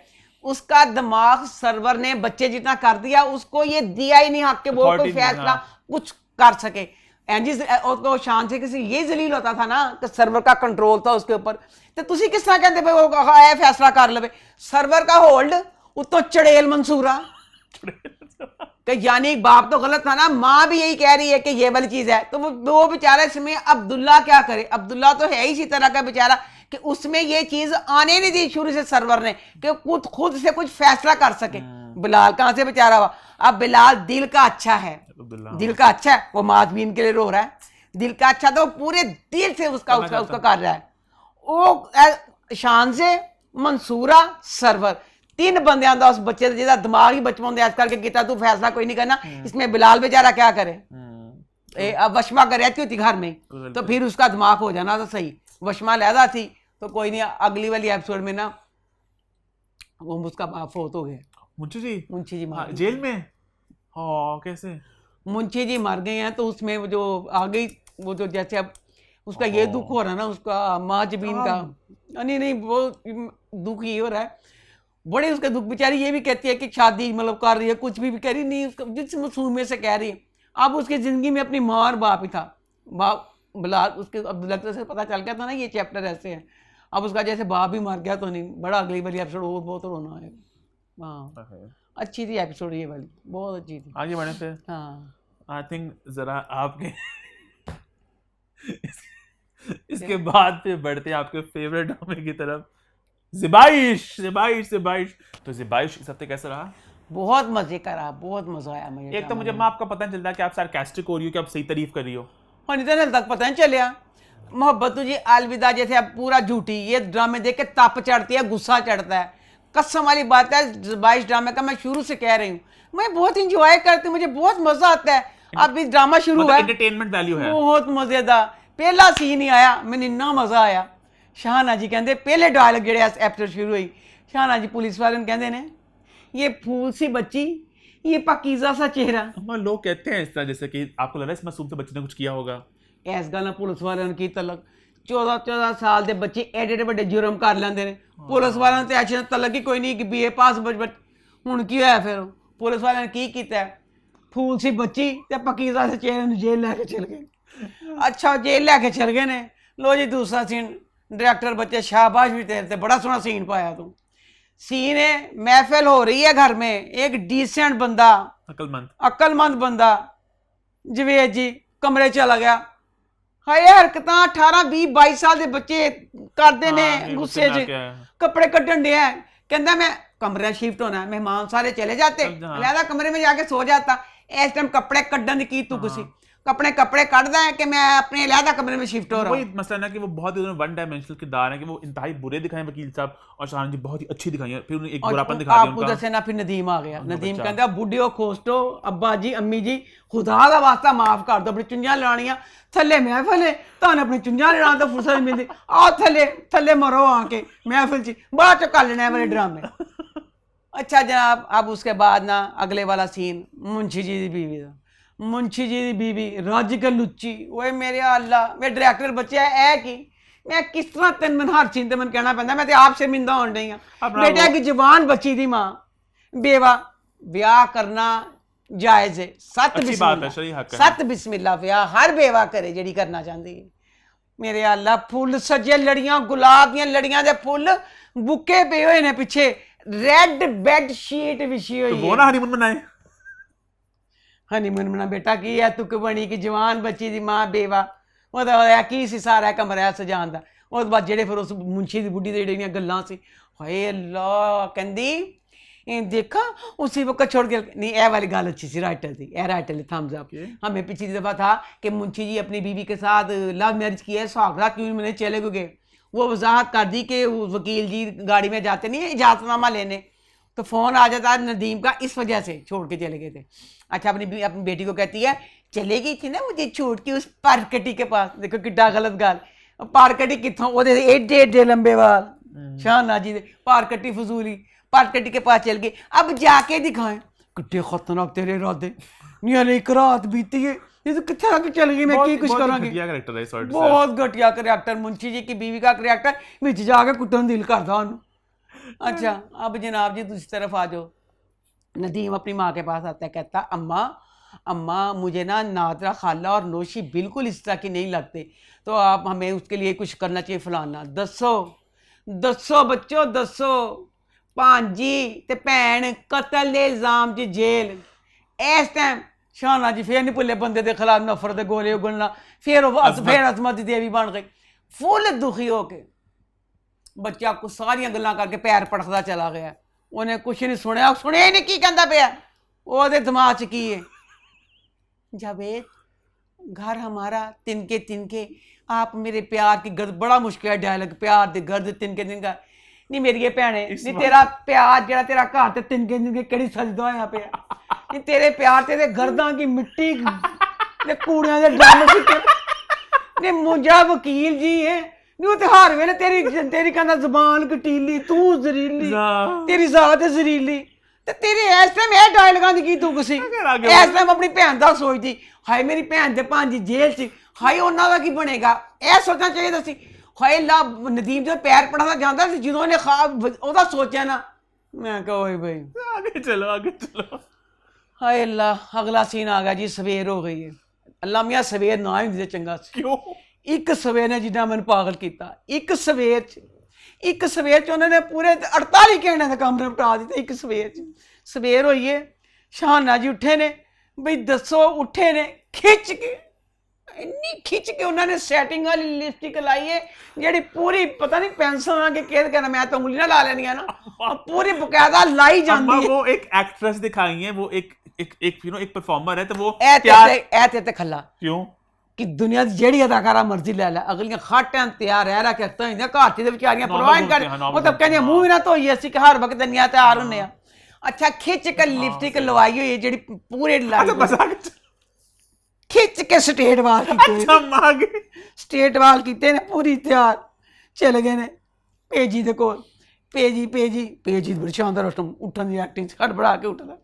उसका दिमाग सर्वर ने बच्चे जितना कर दिया, उसको ये दिया ही नहीं हक के वो कोई फैसला कुछ कर सके। और शान से किसी ये जलील होता था ना कि सर्वर का कंट्रोल था उसके ऊपर, तो तुसी किस तरह कहते भाई वो आया फैसला कर ले, सर्वर का होल्ड उतो चड़ेल मंसूरा कि यानी बाप तो गलत था ना, माँ भी यही कह रही है कि ये वाली चीज है, तो वो बेचारा इसमें अब्दुल्ला क्या करे। अब्दुल्ला तो है ही इसी तरह का बेचारा कि उसमें ये चीज आने नहीं दी शुरू से सर्वर ने कि खुद से कुछ फैसला कर सके। बिलाल कहां से बेचारा हुआ। अब बिलाल दिल का अच्छा है, दिल का अच्छा है, वो माजबीन के लिए रो रहा है, दिल का अच्छा तो पूरे दिल से उसका कर रहा है। वो शान से मंसूरा सर्वर तीन बंदियां दा उस बच्चे दा जिहदा दिमाग ही बचपन दे इस करके कीता, तू फैसला कोई नहीं करना, इसमें बिलाल बेचारा क्या करे। अब वशमा कर रहती होती घर में तो फिर उसका दिमाग हो जाना तो सही, वशमा लहदा थी तो कोई नहीं। अगली वाली एपिसोड में ना वो उसका बाप फोत हो गया, मुंशी जी हाँ, जेल में। हाँ कैसे मुंशी जी मर गए हैं, तो उसमें वो जो आ गई वो जो जैसे अब उसका ये दुख हो रहा है ना उसका माजबीन का, नहीं वो दुख ये हो रहा है बड़े उसका दुख, बेचारी ये भी कहती है कि शादी मतलब कर रही है, कुछ भी कह रही नहीं, उसका जिस मासूमियत से कह रही है। अब उसकी ज़िंदगी में अपनी माँ और बाप ही था, बाप बुला उसके, अब लगता से पता चल गया था ना ये चैप्टर ऐसे है। अब उसका जैसे बाप भी मर गया तो नहीं, बड़ा अगली वाली एपिसोड और बहुत रोना आएगा। हाँ अच्छी थी एपिसोड ये वाली, बहुत अच्छी थी। आगे बढ़े फिर। हाँ आई थिंक जरा आपके इसके बाद फिर बढ़ते हैं आपके फेवरेट ड्रामे की तरफ, ज़िबाइश। ज़िबाइश ज़िबाइश तो ज़िबाइश इस हफ्ते कैसा रहा? बहुत मजे का रहा, बहुत मजा आया मुझे। एक तो मुझे माँ आपका पता नहीं चलता कि आप सार्कास्टिक हो रही हो कि आप सही तारीफ कर रही हो। और इतने तक पता नहीं चलिया। मोहब्बत तुझे अलविदा जैसे अब पूरा झूठी, ये ड्रामे देख के तप चढ़ती है, गुस्सा चढ़ता है। कसम वाली बात है, 22 ड्रामे का मैं शुरू से कह रही हूँ, मैं बहुत इंजॉय करती हूँ, मुझे बहुत मजा आता है। अब इस ड्रामा शुरू हुआ, एंटरटेनमेंट वैल्यू है, बहुत मजेदार। पहला सीन ही आया, मैंने इन्ना मजा आया। शाहना जी कहते पहले डायलॉग जेड़े एपिसोड शुरू हुई, शाहना जी पुलिस वाले ने कहते ने, ये फूल सी बच्ची, ये पाकीज़ा सा चेहरा। हम लोग कहते हैं इस तरह, जैसे कि आपको लग रहा है इस मासूम से बच्चे ने कुछ किया होगा। इस गल पुलिस वाले ने की तलक, 14 साल के बच्चे एडे एडे बड़े जुर्म कर लेंगे ने। पुलिस वाले ने ऐसे तलक ही कोई नहीं कि BA पास हुण की होया, फिर पुलिस वाले ने की कीता है, फूल सी बच्ची ते पाकीज़ा से चेहरे ने जेल लैके चल गए। अच्छा जेल लैके चल गए ने। लो जी दूसरा सीन, डायरेक्टर बच्चे शाबाश भी तेरे ते, बड़ा सोहना सीन पाया तू। सीन है महफिल हो रही है घर में, एक डिसेंट बंदा, अक्लमंद बंदा जवेद जी कमरे चला गया। हाय हरकत 18 20 22 साल के बच्चे करते ने गुस्से च, कपड़े कड्ढन दे है, कहता मैं कमरे शिफ्ट होना है, मेहमान सारे चले जाते, लहदा कमरे में जाके सो जाता। इस टाइम कपड़े कड्ढन की तू किसी अपने कपड़े कटदा है कि मैं अपने लहदा कमरे में शिफ्ट हो रहा हूँ। वही मसला ना कि वो बहुत ही वन डायमेंशनल किरदार है कि वो इंतहाई बुरे दिखाए वकील साहब, और शाहना जी बहुत ही अच्छी दिखाई है, फिर उन्हें एक बुरापन दिखा दिया उनका। दसे ना फिर नदीम आ गया, नदीम कहता बुढ़ियो खोस्टो अब्बा जी अम्मी जी खुदा का वास्ता माफ कर दो, अपनी चुंझां लानियां थले महफिल है, तुहानू अपनी चुंझां लाने तो फुर्सत नहीं मिलती, आओ थले थले मरो आके महफिल च, बाद चो कर लेने वाले ड्रामे। अच्छा जनाब, अब उसके बाद ना अगले वाला सीन, मुंशी जी की बीवी का, मुंशी जी की बीवी रज के लुच्ची, ओए मेरे अल्लाह, मेरे डायरेक्टर बच्चे है कि मैं किस तरह तेन मैं हर चीज मैं कहना पैंदा, मैं तो आप शर्मिंदा होन रही हाँ। बेटा की जवान बच्ची थी माँ, बेवा, ब्याह करना जायज है, सत बिस्मिल्लाह ब्याह हर बेवा करे जेड़ी करना चाहती है। मेरे अल्लाह फुल सजे लड़ियां, गुलाब दियां लड़ियां दे फुल बुके पे हुए ने पिछे, रेड बेड शीट विछी हुई है। वो ना हनीमून मनाए, हनीमून मना बेटा की है तुक बनी कि जवान बच्ची दी मां बेवा, ओदा की सी सारा कमरा सजान दा। उस बाद जेड़े फिर उस मुंशी दी बुढ़ी दी जेड़ियां गल्लां सी, हाय अल्लाह कहंदी देखा उसी वक्त छोड़ के नहीं, ए वाली गल अच्छी सी राइटर थी, ए राइटर थम्स अप। हमें पिछली दफा था कि मुंशी जी अपनी बीवी के साथ लव मैरिज किया है, सागरा क्यों मैंने चले गए, वो वजाहत कर दी कि वकील जी गाड़ी में जाते नहीं है इजाजतनामा लेने, तो फ़ोन आ जाता है नदीम का, इस वजह से छोड़ के चले गए थे। अच्छा अपनी बेटी को कहती है चले गई थी ना मुझे छोड़ के उस पारकटी के पास, देखो किड्डा गलत गाल, पारकटी कितों ओदे एडे एडे लंबे वाल, शाहना जी दे पारकटी फजूली, पारकटी के पास चल गए। अब जाके दिखाएं कितने खतरनाक तेरे इरादे, नहीं एक रात बीती है, ये तो कितने आगे चल गई, मैं की कुछ करूँगी। बहुत घटिया करैक्टर, मुंशी जी की बीवी का करैक्टर, बिच जाके कुटन दिल करता उन्होंने। अच्छा अब जनाब जी दूसरी तरफ आ जाओ, नदीम अपनी माँ के पास आता है, कहता अम्मा अम्मा मुझे ना नादरा खाला और नौशी बिल्कुल इस तरह की नहीं लगते, तो आप हमें उसके लिए कुछ करना चाहिए फलाना, दसो दसो बच्चों दसो। भांजी ते भैन कतल के इल्जाम च जेल, इस टाइम शाहना जी फिर नहीं भुले बंदे के खिलाफ नफरत के गोले उगलना, फिर असमत देवी बन गई फुल दुखी होके, बच्चा को सारिया गल्लां करके पैर पटकदा चला गया, उन्हें कुछ नहीं सुनिया, सुनिया ही नहीं की कहता पिया, ओदे दिमाग च की है, जावेद घर हमारा तिनके तिनके, आप मेरे प्यार की गर्द, बड़ा मुश्किल है डायलॉग, प्यार दी गर्द तिनके तिनका, नहीं मेरी भैने नहीं तेरा प्यार जेड़ा तेरा घर ते तिनके तिनके केड़ी सजदा होया पिया, नहीं तेरे प्यार तेरे गर्दां की मिट्टी ते कूड़ियां दे ड्रम सिक्के, नहीं मुंजा वकील जी है, नहीं तो हर वेले तेरी कहना जबान कटीली, तू जरीली, तेरी जात जरीली, ते तेरी इस टाइम ए डायलॉगां दी की तू कुसी, इस टाइम अपनी भैन दा सोचदी, हाय मेरी भैन ते भांजी जेल च, हाय उन्हां दा की बनेगा, ए सोचना चाहिए सी। हाय ला नदीम जो पैर पढ़ाना जाता जो ने ओदा सोचा ना, मैं कहा ओए भाई आगे चलो आगे चलो। हाय अल्लाह, अगला सीन आ गया जी, सवेर हो गई है। अल्लाह मियां सवेर ना ही दिंदे चंगा सी। क्यों? एक सवेर ने जिन्ना मैंने पागल किया। एक सवेर च उन्होंने पूरे 48 घंटे का काम निपटा दिता। एक सवेर च सवेर होई है, शाहाना जी उठे ने, बई दसो उठे ने, खिच के इन्नी खिच के उन्होंने सैटिंग वाली लिपस्टिक लाई है जी पूरी पता नहीं पेंसिल ना के कहना, मैं तो उंगली ना ला लेनी है ना, पूरी बकायदा लाई अम्मा जाती है। वो एक एक्ट्रेस दिखाई है, वो एक एक परफॉर्मर है, तो वो ऐ ते खला क्यों कि दुनिया दी जेड़ी अदाकारा मर्जी लै लै, अगलियां हर टाइम तैयार रह के रखता होंगे घर च बेचारियां परवाह नहीं कर, वो तो कहंदियां मूंह भी ना धोइए असीं कि हर वक्त दुनिया तैयार होने आ। अच्छा खिच के लिपस्टिक लवाई हुई जेड़ी पूरे लाई खिच के स्टेट वाल कीते, स्टेट वाल कीते ने पूरी तैयार चले गए ने पेजी दे कोल। पेजी बड़ी शानदार उठन दी एक्टिंग हड़बड़ा के उठदा।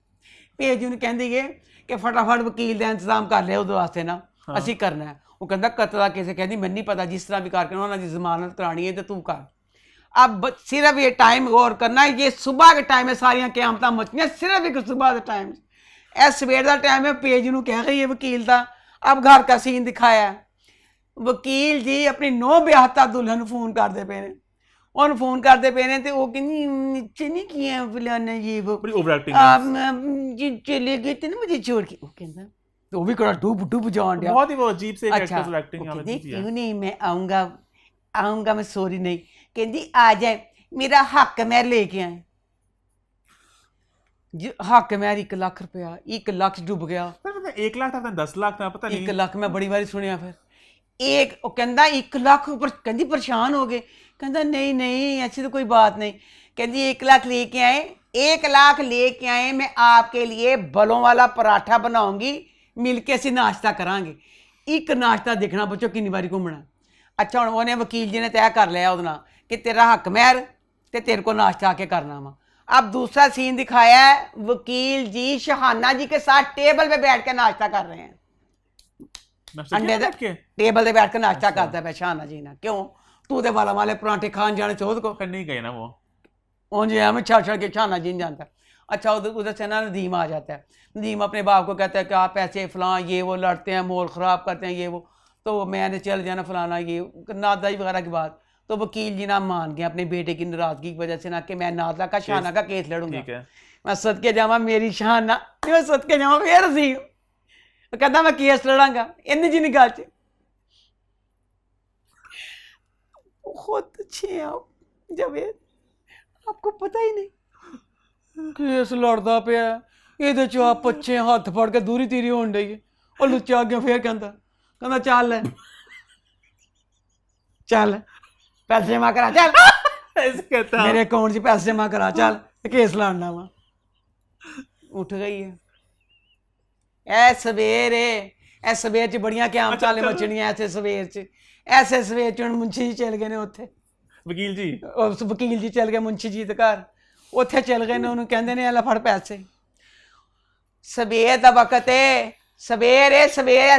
पेजी उन्हें कहंदी है कि फटाफट वकील का इंतजाम कर लिया उहदे वास्ते ना, असी करना है। वो कहता कतल का केस है, कहती मैं नहीं पता, जिस तरह भी करके उन्होंने जमानत करानी है तो तू कर। अब सिर्फ ये टाइम गौर करना है, ये सुबह के टाइम है, सारिया क्यामत मचनियां सिर्फ एक सुबह के टाइम, ए सवेर का टाइम है। पेज नूं कह गई है वकील का। अब घर का सीन दिखाया, वकील जी अपनी नौ ब्याहता दुल्हन फोन करते पे ने, उन्हें फोन करते पे ने तो वो कहनी नीचे नहीं किया फलाना ये वो जी चले गए थे ना मुझे छोड़ के। वो कहता तो वो भी कड़ा डूब डूब जान दिया, बहुत ही वो अजीब से अच्छा एक्टिंग क्यों नहीं मैं आऊंगा मैं सॉरी नहीं, कहती आ जाए मेरा हक मैं लेके आए। हक मैं 1 लाख रुपया, 1 लाख डूब गया। 1 लाख था 10 लाख था पता नहीं। 1 लाख मैं बड़ी बारी सुनिया। फिर एक कहता 1 लाख ऊपर, कहती परेशान हो गए, कहता नहीं ऐसी तो कोई बात नहीं। कहती 1 लाख लेके आए, 1 लाख लेके आए, मैं आपके लिए बलों वाला पराठा बनाऊंगी, मिलके असी नाश्ता करांगे। एक नाश्ता देखना बच्चों कितनी बारी घूमना। अच्छा हुण उन्हें वकील जी ने तय कर लिया उहदे नाल कि तेरा हक महर ते तेरे को नाश्ता आके करना वा। अब दूसरा सीन दिखाया है, वकील जी शहाना जी के साथ टेबल पे बैठ के नाश्ता कर रहे हैं, अंडे टेबल पे बैठ के नाश्ता करता है शहाना जी ने। क्यों तू तो वाला वाले पराठे खान जाने चौथ को नहीं गए ना वो उन मैं छड़ के शहाना जी नहीं जानता। अच्छा उधर से ना नदीम आ जाता है। नदीम अपने बाप को कहता है कि आप पैसे फलां ये वो लड़ते हैं, मोल ख़राब करते हैं ये वो, तो मैंने चल जाना फलाना ये नादाई वगैरह की बात। तो वकील जी ना मान गए अपने बेटे की नाराज़गी की वजह से ना कि मैं नादला का शहाना का केस लड़ूंगा। मैं सदके जावा मेरी शहाना, मैं सदके जावा फिर सी कहता मैं केस लड़ांगा इन जी गल च। बहुत अच्छे हैं आप जावेद, आपको पता ही नहीं केस लड़दा पिया ये चो आप पच्छे हथ फड़ के दूरी तीरी होन डई और लुच्चा अगे फिर कहता चल चल पैसे जमा करा चल मेरे अकाउंट च पैसे जमा करा चल केस लड़ना वा। उठ गई है ऐ सवेर च बड़ियां क्यामत वाले मचनियां ऐसे सवेर च हुण मुंशी जी चल गए ने उत्थे वकील जी चल गए मुंशी जी दे घर, उत्थे चल गए ने उन्होंने कहंदे ने ले फड़ पैसे। सवेर दा वक्त है सवेर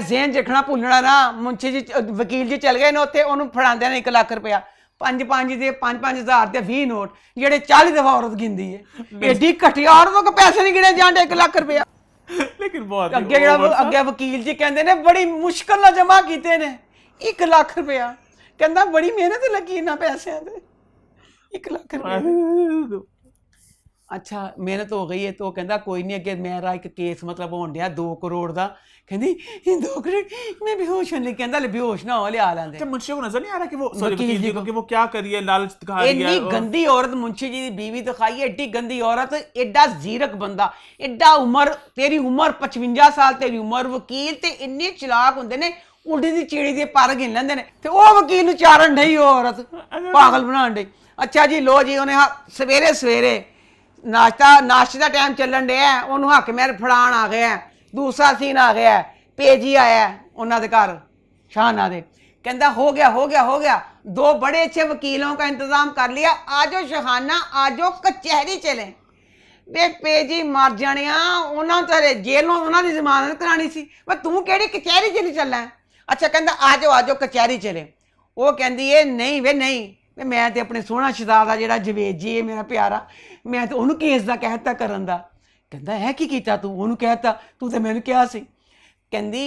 ज़हन रखना भुलना ना। मुंशी जी वकील जी चल गए ने उत्थे उन्होंने फड़ांदे ने 1 लाख रुपया 5,000 दे 20 नोट जेड़े 40 दफा औरत गिनदी है। एडी घटिया औरतों को पैसे नहीं गिने जांदे 1 लाख रुपया। लेकिन बहुत अगे वकील जी कहते ने बड़ी मुश्किल ना जमा किए ने 1 लाख रुपया, कहता बड़ी मेहनत लगी इन्होंने पैसों से 1 लाख रुपया। अच्छा मेहनत हो गई है तो कहता कोई नहीं अगे मेरा एक केस मतलब होन दिया 2 करोड़ का, कहती 2 करोड़ मैं बेहोश होने कहता बेहोश ना हो लिया लेंदे। मुंशी को नजर नहीं आ रहा कि वो वकील जी को कि वो क्या करी है, लालच दिखा रही है। इतनी गंदी औरत मुंशी जी की बीवी दिखाई है, एडी गंदी औरत, एडा जीरक बंदा, एडा उम्र तेरी उम्र 55 साल तेरी उम्र, वकील ते इन्ने चलाक होंदे ने उल्टी दी चिड़ी दे पर गिन लेंदे ने ते ओ वकील नूं चारण ढई औरत पागल बनाण ढई। अच्छा जी लो जी उन्हें सवेरे नाश्ते का टाइम चलन डे है, उन्होंने हक मेहर फड़ान आ गया है। दूसरा सीन आ गया है, पेजी आया है उन्होंने घर शाहाना दे, कहता हो गया 2 बड़े अच्छे वकीलों का इंतजाम कर लिया, आजो शहाना आजो कचहरी चले। बे पेजी मर जाने उन्होंने जेलों उन्होंने जमानत करानी सी, तू केड़ी कचहरी चली चलना है। अच्छा कहता आजो कचहरी चले। वो कहती है नहीं वे नहीं ਤੇ ਮੈਂ ਤੇ ਆਪਣੇ ਸੋਹਣਾ ਸ਼ਹਿਜ਼ਾਦਾ ਜਿਹੜਾ ਜਵੇਦ ਜੀ ਹੈ ਮੇਰਾ ਪਿਆਰਾ, ਮੈਂ ਤੇ ਉਹਨੂੰ ਕੇਸ ਦਾ ਕਹਿਤਾ ਕਰਨ ਦਾ। ਕਹਿੰਦਾ ਹੈ ਕੀ ਕੀਤਾ ਤੂੰ? ਉਹਨੂੰ ਕਹਿਤਾ ਤੂੰ ਤੇ ਮੈਨੂੰ ਕਿਹਾ ਸੀ। ਕਹਿੰਦੀ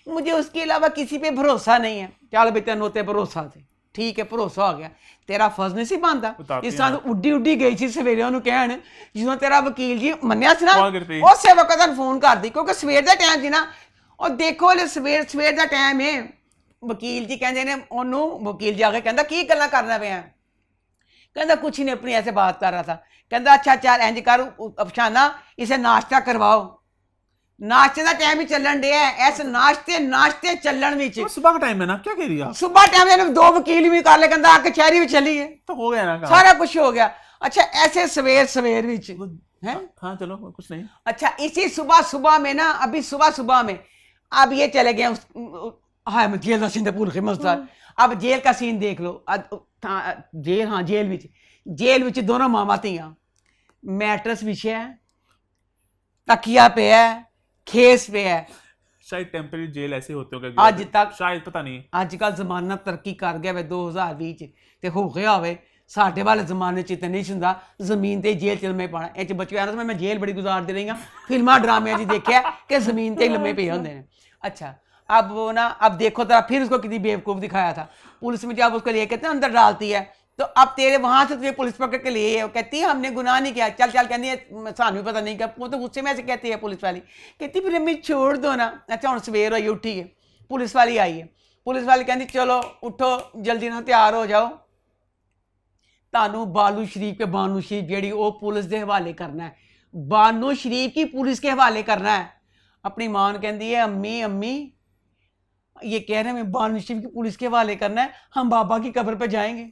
ਮੁझे उसके अलावा किसी पे भरोसा नहीं है। ਚੱਲ ਬਈ ਤੈਨੂੰ ਤੇ ਭਰੋਸਾ ਸੀ, ਠੀਕ ਹੈ ਭਰੋਸਾ ਹੋ ਗਿਆ, ਤੇਰਾ ਫਰਜ਼ ਨਹੀਂ ਸੀ ਬਣਦਾ। ਇਸ ਤਰ੍ਹਾਂ ਉੱਡੀ ਉੱਡੀ ਗਈ ਸੀ ਸਵੇਰੇ ਉਹਨੂੰ ਕਹਿਣ, ਜਦੋਂ ਤੇਰਾ ਵਕੀਲ ਜੀ ਮੰਨਿਆ ਸੀ ਨਾ ਉਸੇ ਵਕਤ ਉਹਨੂੰ ਫੋਨ ਕਰਦੀ, ਕਿਉਂਕਿ ਸਵੇਰ ਦਾ ਟਾਈਮ ਸੀ ਨਾ। ਉਹ ਦੇਖੋ ਹਲੇ ਸਵੇਰ ਦਾ ਟਾਈਮ ਹੈ। ਵਕੀਲ ਜੀ ਕਹਿੰਦੇ ਨੇ ਉਹਨੂੰ, ਵਕੀਲ ਜੀ ਆ ਕੇ ਕਹਿੰਦਾ ਕੀ ਗੱਲਾਂ ਕਰਨਾ ਪਿਆ? कहता कुछ नहीं, अपनी ऐसे बात कर रहा था। कहता अच्छा चल इंज कर अफसाना, इसे नाश्ता करवाओ। नाश्ते का टाइम ही चलन डे है, इस नाश्ते चलन विच सुबह का टाइम है ना, क्या कह रही है आप? सुबह टाइम है, दो वकील भी कर ले, कहता आके कचहरी भी चली है, तो हो गया ना काम। सारा कुछ हो गया। अच्छा ऐसे सवेर विच है, हाँ चलो कुछ नहीं। अच्छा इसी सुबह में ना, अभी सुबह में अब ये चले गए हाँ जेल का सीन भूल गए मजदार। अब जेल का सीन देख लो, जेल, हाँ जेल विच दोनों मामा तियां, मैट्रस विछे है, तकिया पे है, खेस पे है। शायद टेम्परेरी जेल ऐसे होते होंगे अज तक, शायद पता नहीं। अजकल जमाना तरक्की कर गया वे 2020 ते हो गया होवे, साडे वाले जमाने च नहीं हुंदा जमीन ते जेल च लम्मे पाना। इह बच्चों आना मैं जेल बड़ी गुजारती रही हाँ, फिल्मां ड्रामियां च देखिया कि जमीन ते लम्मे पे होंदे ने। अच्छा अब वो ना, अब देखो तो फिर उसको कितनी बेवकूफ़ दिखाया था। पुलिस में जब उसको ले कहते हैं अंदर डालती है, तो अब तेरे वहाँ से तुझे पुलिस पकड़ के लिए है, कहती है हमने गुनाह नहीं किया, चल कहती है सानू भी पता नहीं क्या। वो तो गुस्से में ऐसे कहती है पुलिस वाली, कहती फिर हमें छोड़ दो ना। अच्छा हम सवेर हुई उठी है, पुलिस वाली आई है, पुलिस वाली कहती चलो उठो जल्दी ना तैयार हो जाओ, तानू बानू शरीफ के बानू शरीफ जी वो पुलिस के हवाले करना है, बानू शरीफ की पुलिस के हवाले करना है। अपनी मां कहती है अम्मी ये कह रहे हैं मैं बानू शरीफ की पुलिस के हवाले करना है, हम बाबा की कब्र पे जाएंगे।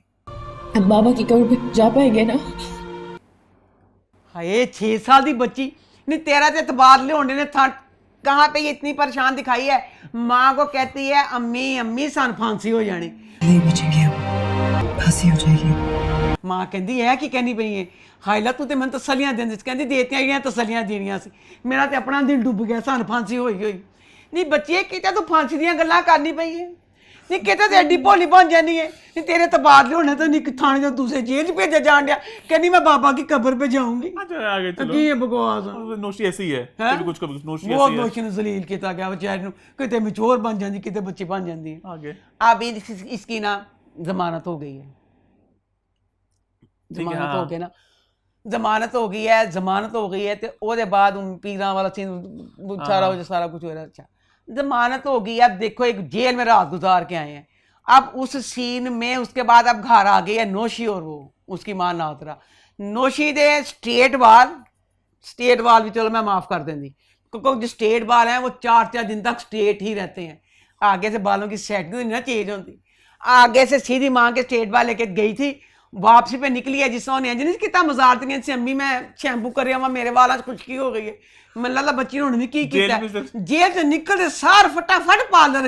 अब बाबा की कब्र पे जा पाएंगे ना? हाय 6 साल की बच्ची नहीं, तेरा तो तबादले होने ने था, कहाँ पे ये इतनी परेशान दिखाई है। माँ को कहती है अम्मी सन फांसी हो जानी, नहीं बचेंगे हम, फांसी हो जाएगी। माँ कहती है कि कहनी पई है हाईला तू तो मैं तसलियां देंदी सी, कहती देतियां ਜਿਹੜੀਆਂ तसलियां देनियां सी, मेरा तो अपना दिल डुब गया, सन फांसी होई नहीं। बच्चे किते तू फांसी ਦੀਆਂ ਗੱਲਾਂ ਕਰਨੀ ਪਈ है, नहीं किते तो एडी भोली बन जानी है। नहीं तेरे तबादले होने तो नहीं थाने जो दूसरे जेल च भेजा जान दिया, कहनी मैं बाबा की कब्र पे जाऊंगी। आगे चलो, की है बकवास, नोशी ऐसी है, कभी कुछ नोशी बहुत ऐसी है। नोशी ने जलील किया गया बेचारे नूं, किते मचोर बन जाती, किते बच्ची बन जाती है। आगे अब इसकी ना जमानत हो गई है, जमानत हो गई ना, जमानत हो गई है, जमानत हो गई है, तो ਉਹਦੇ बाद पीरा वाला सीन सारा कुछ हो रहा है। अच्छा जमानत हो गई, अब देखो एक जेल में रात गुजार के आए हैं, अब उस सीन में उसके बाद अब घर आ गई है नोशी और वो उसकी मां नातरा। नोशी दे स्टेट वाल भी चलो मैं माफ़ कर देंगी, क्योंकि जो स्टेट बाल हैं वो 4 दिन तक स्टेट ही रहते हैं, आगे से बालों की सेटिंग नहीं ना चेंज होती। आगे से सीधी माँ के स्टेट बाल लेके गई थी, वापसी पे निकली है जिस ने नहीं कितना मजार थी अम्मी मैं शैम्पू कर रहा मेरे वाला खुशकी हो गई है, मैंने लगा बच्ची ने भी की किया। जेल से निकलते सार फटाफट पार्लर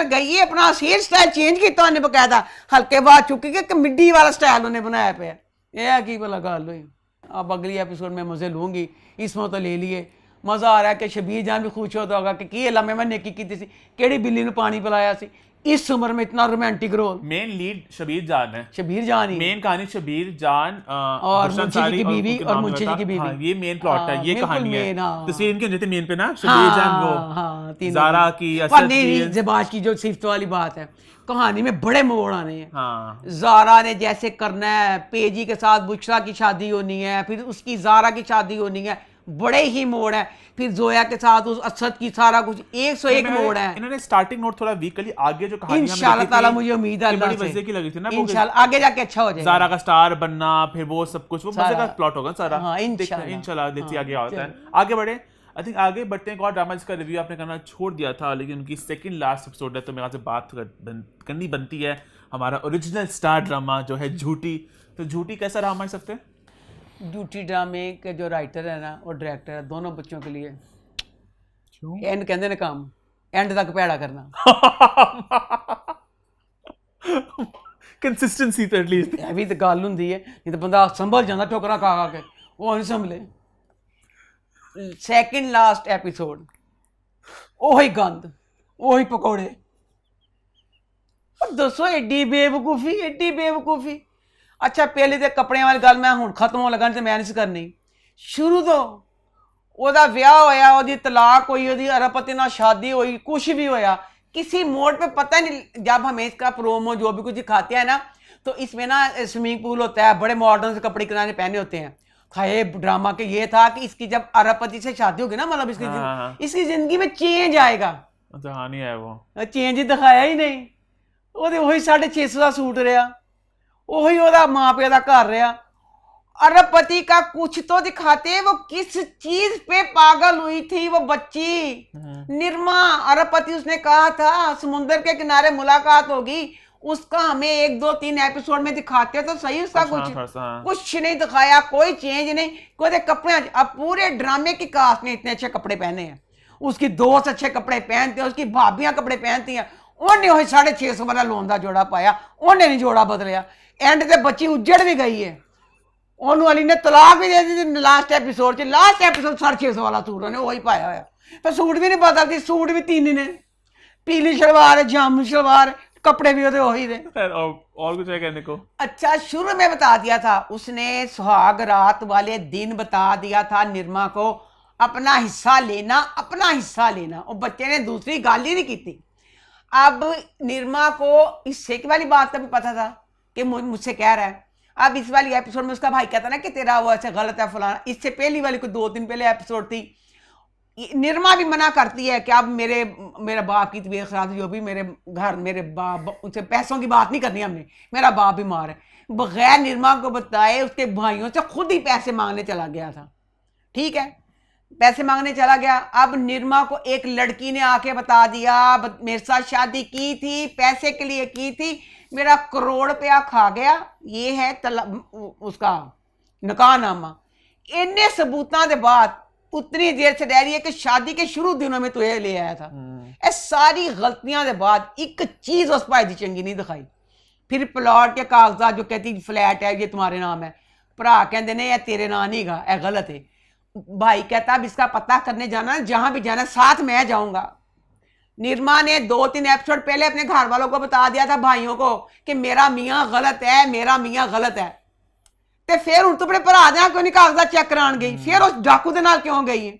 गई है, अपना हेयर स्टाइल चेंज किया उन्हें, बकायदा हल्के बाल चुकी कि मिड्डी वाला स्टाइल उन्हें बनाया पे। यह की भला गल हुई। अब अगली एपिसोड में मज़े लूँगी, इसमें तो ले लिए मज़ा आ रहा है कि शबीर जान भी खुश होता होगा कि लम्हे मैं नेकी की थी, केड़ी बिल्ली ने पानी पिलाया सी, इस उम्र में इतना romantic role. Main lead Shabir Jaan है, शबीर जान ही मेन कहानी शबीर जान और मुंशी जी की बीवी और मुंशी जी की बीवी, हाँ, ये मेन प्लॉट है, ये कहानी है। तस्वीर इनके रहते मेन पे ना, शबीर हाँ, जान वो ज़ारा की, असद की, ज़बाश की जो सिफ्त वाली बात है, कहानी में बड़े मोड़ आने हैं। हाँ ज़ारा ने जैसे करना है, पेजी के साथ बुशरा की शादी होनी है, फिर उसकी ज़ारा की शादी होनी है, बड़े ही मोड़ है, फिर जोया के साथ उस असद की, सारा कुछ 101 मोड़ है। इन्होंने स्टार्टिंग नोट थोड़ा वीक कर ली, आगे जो कहानी इंशाल्लाह ताला मुझे उम्मीद है बड़ी मजे की लगी थी ना, इंशाल्लाह आगे जाके अच्छा हो जाएगा। ज़ारा का स्टार बनना, फिर वो सब कुछ, वो मजे का प्लॉट होगा सारा। हाँ, इंशाल्लाह देखिए आगे होता है। आगे बढ़े, आई थिंक आगे बढ़ते हैं। एक और ड्रामा जिसका रिव्यू आपने करना छोड़ दिया था, लेकिन उनकी सेकंड लास्ट एपिसोड है, तो मेरे से बात करनी बनती है। हमारा ओरिजिनल स्टार ड्रामा जो है झूठी, तो झूठी कैसा रहा हमारे सबसे? झूठी ड्रामे के जो राइटर है ना और डायरेक्टर है, दोनों बच्चों के लिए एंड कहते ने काम एंड तक पैड़ा करना कंसिस्टेंसी तो एटलीस्ट ਇਹ ਵੀ ਤਾਂ ਗੱਲ ਹੁੰਦੀ ਹੈ, ਨਹੀਂ ਤਾਂ ਬੰਦਾ ਸੰਭਲ ਜਾਂਦਾ ਠੋਕਰਾਂ ਖਾ ਖਾ ਕੇ, ਉਹ ਨਹੀਂ ਸੰਭਲੇ। ਸੈਕਿੰਡ ਲਾਸਟ ਐਪੀਸੋਡ ਉਹੀ ਗੰਦ, ਉਹੀ ਪਕੌੜੇ, पर दोस्तों एडी बेवकूफी। अच्छा पहले तो कपड़े वाली गल मैं हुण खत्म होने लगा, तो मैं नहीं करनी। शुरू तो ओदा विआह होया, ओदी तलाक हुई, ओदी अरबपति नाल शादी हुई, कुछ भी होया, किसी मोड़ पे पता नहीं। जब हमें इसका प्रोमो जो भी कुछ दिखाते हैं ना, तो इसमें ना स्विमिंग पूल होता है, बड़े मॉडर्न से कपड़े किनारे पहने होते हैं। खाए ड्रामा के ये था कि इसकी जब अरबपति से शादी होगी ना, मतलब इसकी जिंदगी में चेंज आएगा। कहानी है वो चेंज ही दिखाया ही नहीं। ਉਹਦੇ ਉਹੀ 650 ਦਾ सूट रहा, वही ਉਹਦਾ माँ प्यो का घर रहा। अरबपति का कुछ तो दिखाते, वो किस चीज पे पागल हुई थी वो बच्ची निर्मा। अरबपति उसने कहा था समुद्र के किनारे मुलाकात होगी, उसका हमें 1 2 3 एपिसोड में दिखाते तो सही, उसका कुछ नहीं दिखाया, कोई चेंज नहीं, कोई कपड़े। अब पूरे ड्रामे की कास्ट ने इतने अच्छे कपड़े पहने हैं, उसकी दोस्त अच्छे कपड़े पहनते हैं, उसकी भाभियां कपड़े पहनती हैं, उन्हें वही 650 वाला लोन का जोड़ा पाया, उन्हें नहीं जोड़ा बदलिया। एंड ते बच्ची उजड़ भी गई है, ओनू वाली ने तलाक भी दे दी लास्ट एपिसोड 650 वाला सूट उन्हें वही पाया होया। तो सूट भी नहीं बदलती, सूट भी 3 ने, पीली शलवार है, जामुनी शलवार, कपड़े भी होते वही थे। और कुछ है कहने को? अच्छा शुरू में बता दिया था उसने, सुहाग रात वाले दिन बता दिया था निर्मा को अपना हिस्सा लेना, और बच्चे ने दूसरी गाल ही नहीं की थी। अब निर्मा को हिस्से की वाली बात का भी पता था कि मुझसे कह रहा है। अब इस वाली एपिसोड में उसका भाई कहता ना कि तेरा वो ऐसे गलत है फलाना। इससे पहली वाली कोई 2 दिन पहले एपिसोड थी, निर्मा भी मना करती है कि अब मेरे बाप की तबीयत खराब, जो भी मेरे घर मेरे बाप, उनसे पैसों की बात नहीं करनी हमने, मेरा बाप बीमार है। बगैर निर्मा को बताए उसके भाइयों से खुद ही पैसे मांगने चला गया था। ठीक है, पैसे मांगने चला गया। अब निर्मा को एक लड़की ने आके बता दिया मेरे साथ शादी की थी, पैसे के लिए की थी, मेरा 1 करोड़ रुपया खा गया, ये है उसका निकाहनामा। इन्ने सबूतों के बाद उतनी देर से रह रही है कि शादी के शुरू दिनों में तुझे ले आया था। ये सारी गलतियां के बाद एक चीज उस भाई दी चंगी नहीं दिखाई। फिर प्लॉट के कागजात जो कहती फ्लैट है ये तुम्हारे नाम है, भरा कहते ने तेरे नाम नहीं गा, यह गलत है। भाई कहता अब इसका पता करने जाना, जहां भी जाना साथ मैं जाऊंगा। निर्मा ने 2 3 एपिसोड पहले अपने घर वालों को बता दिया था, भाइयों को, कि मेरा मियाँ गलत है। ते फिर हूं तो अपने भरा दे क्यों नहीं कागजात चेक करान गई, फिर उस डाकू के नाल क्यों गई है?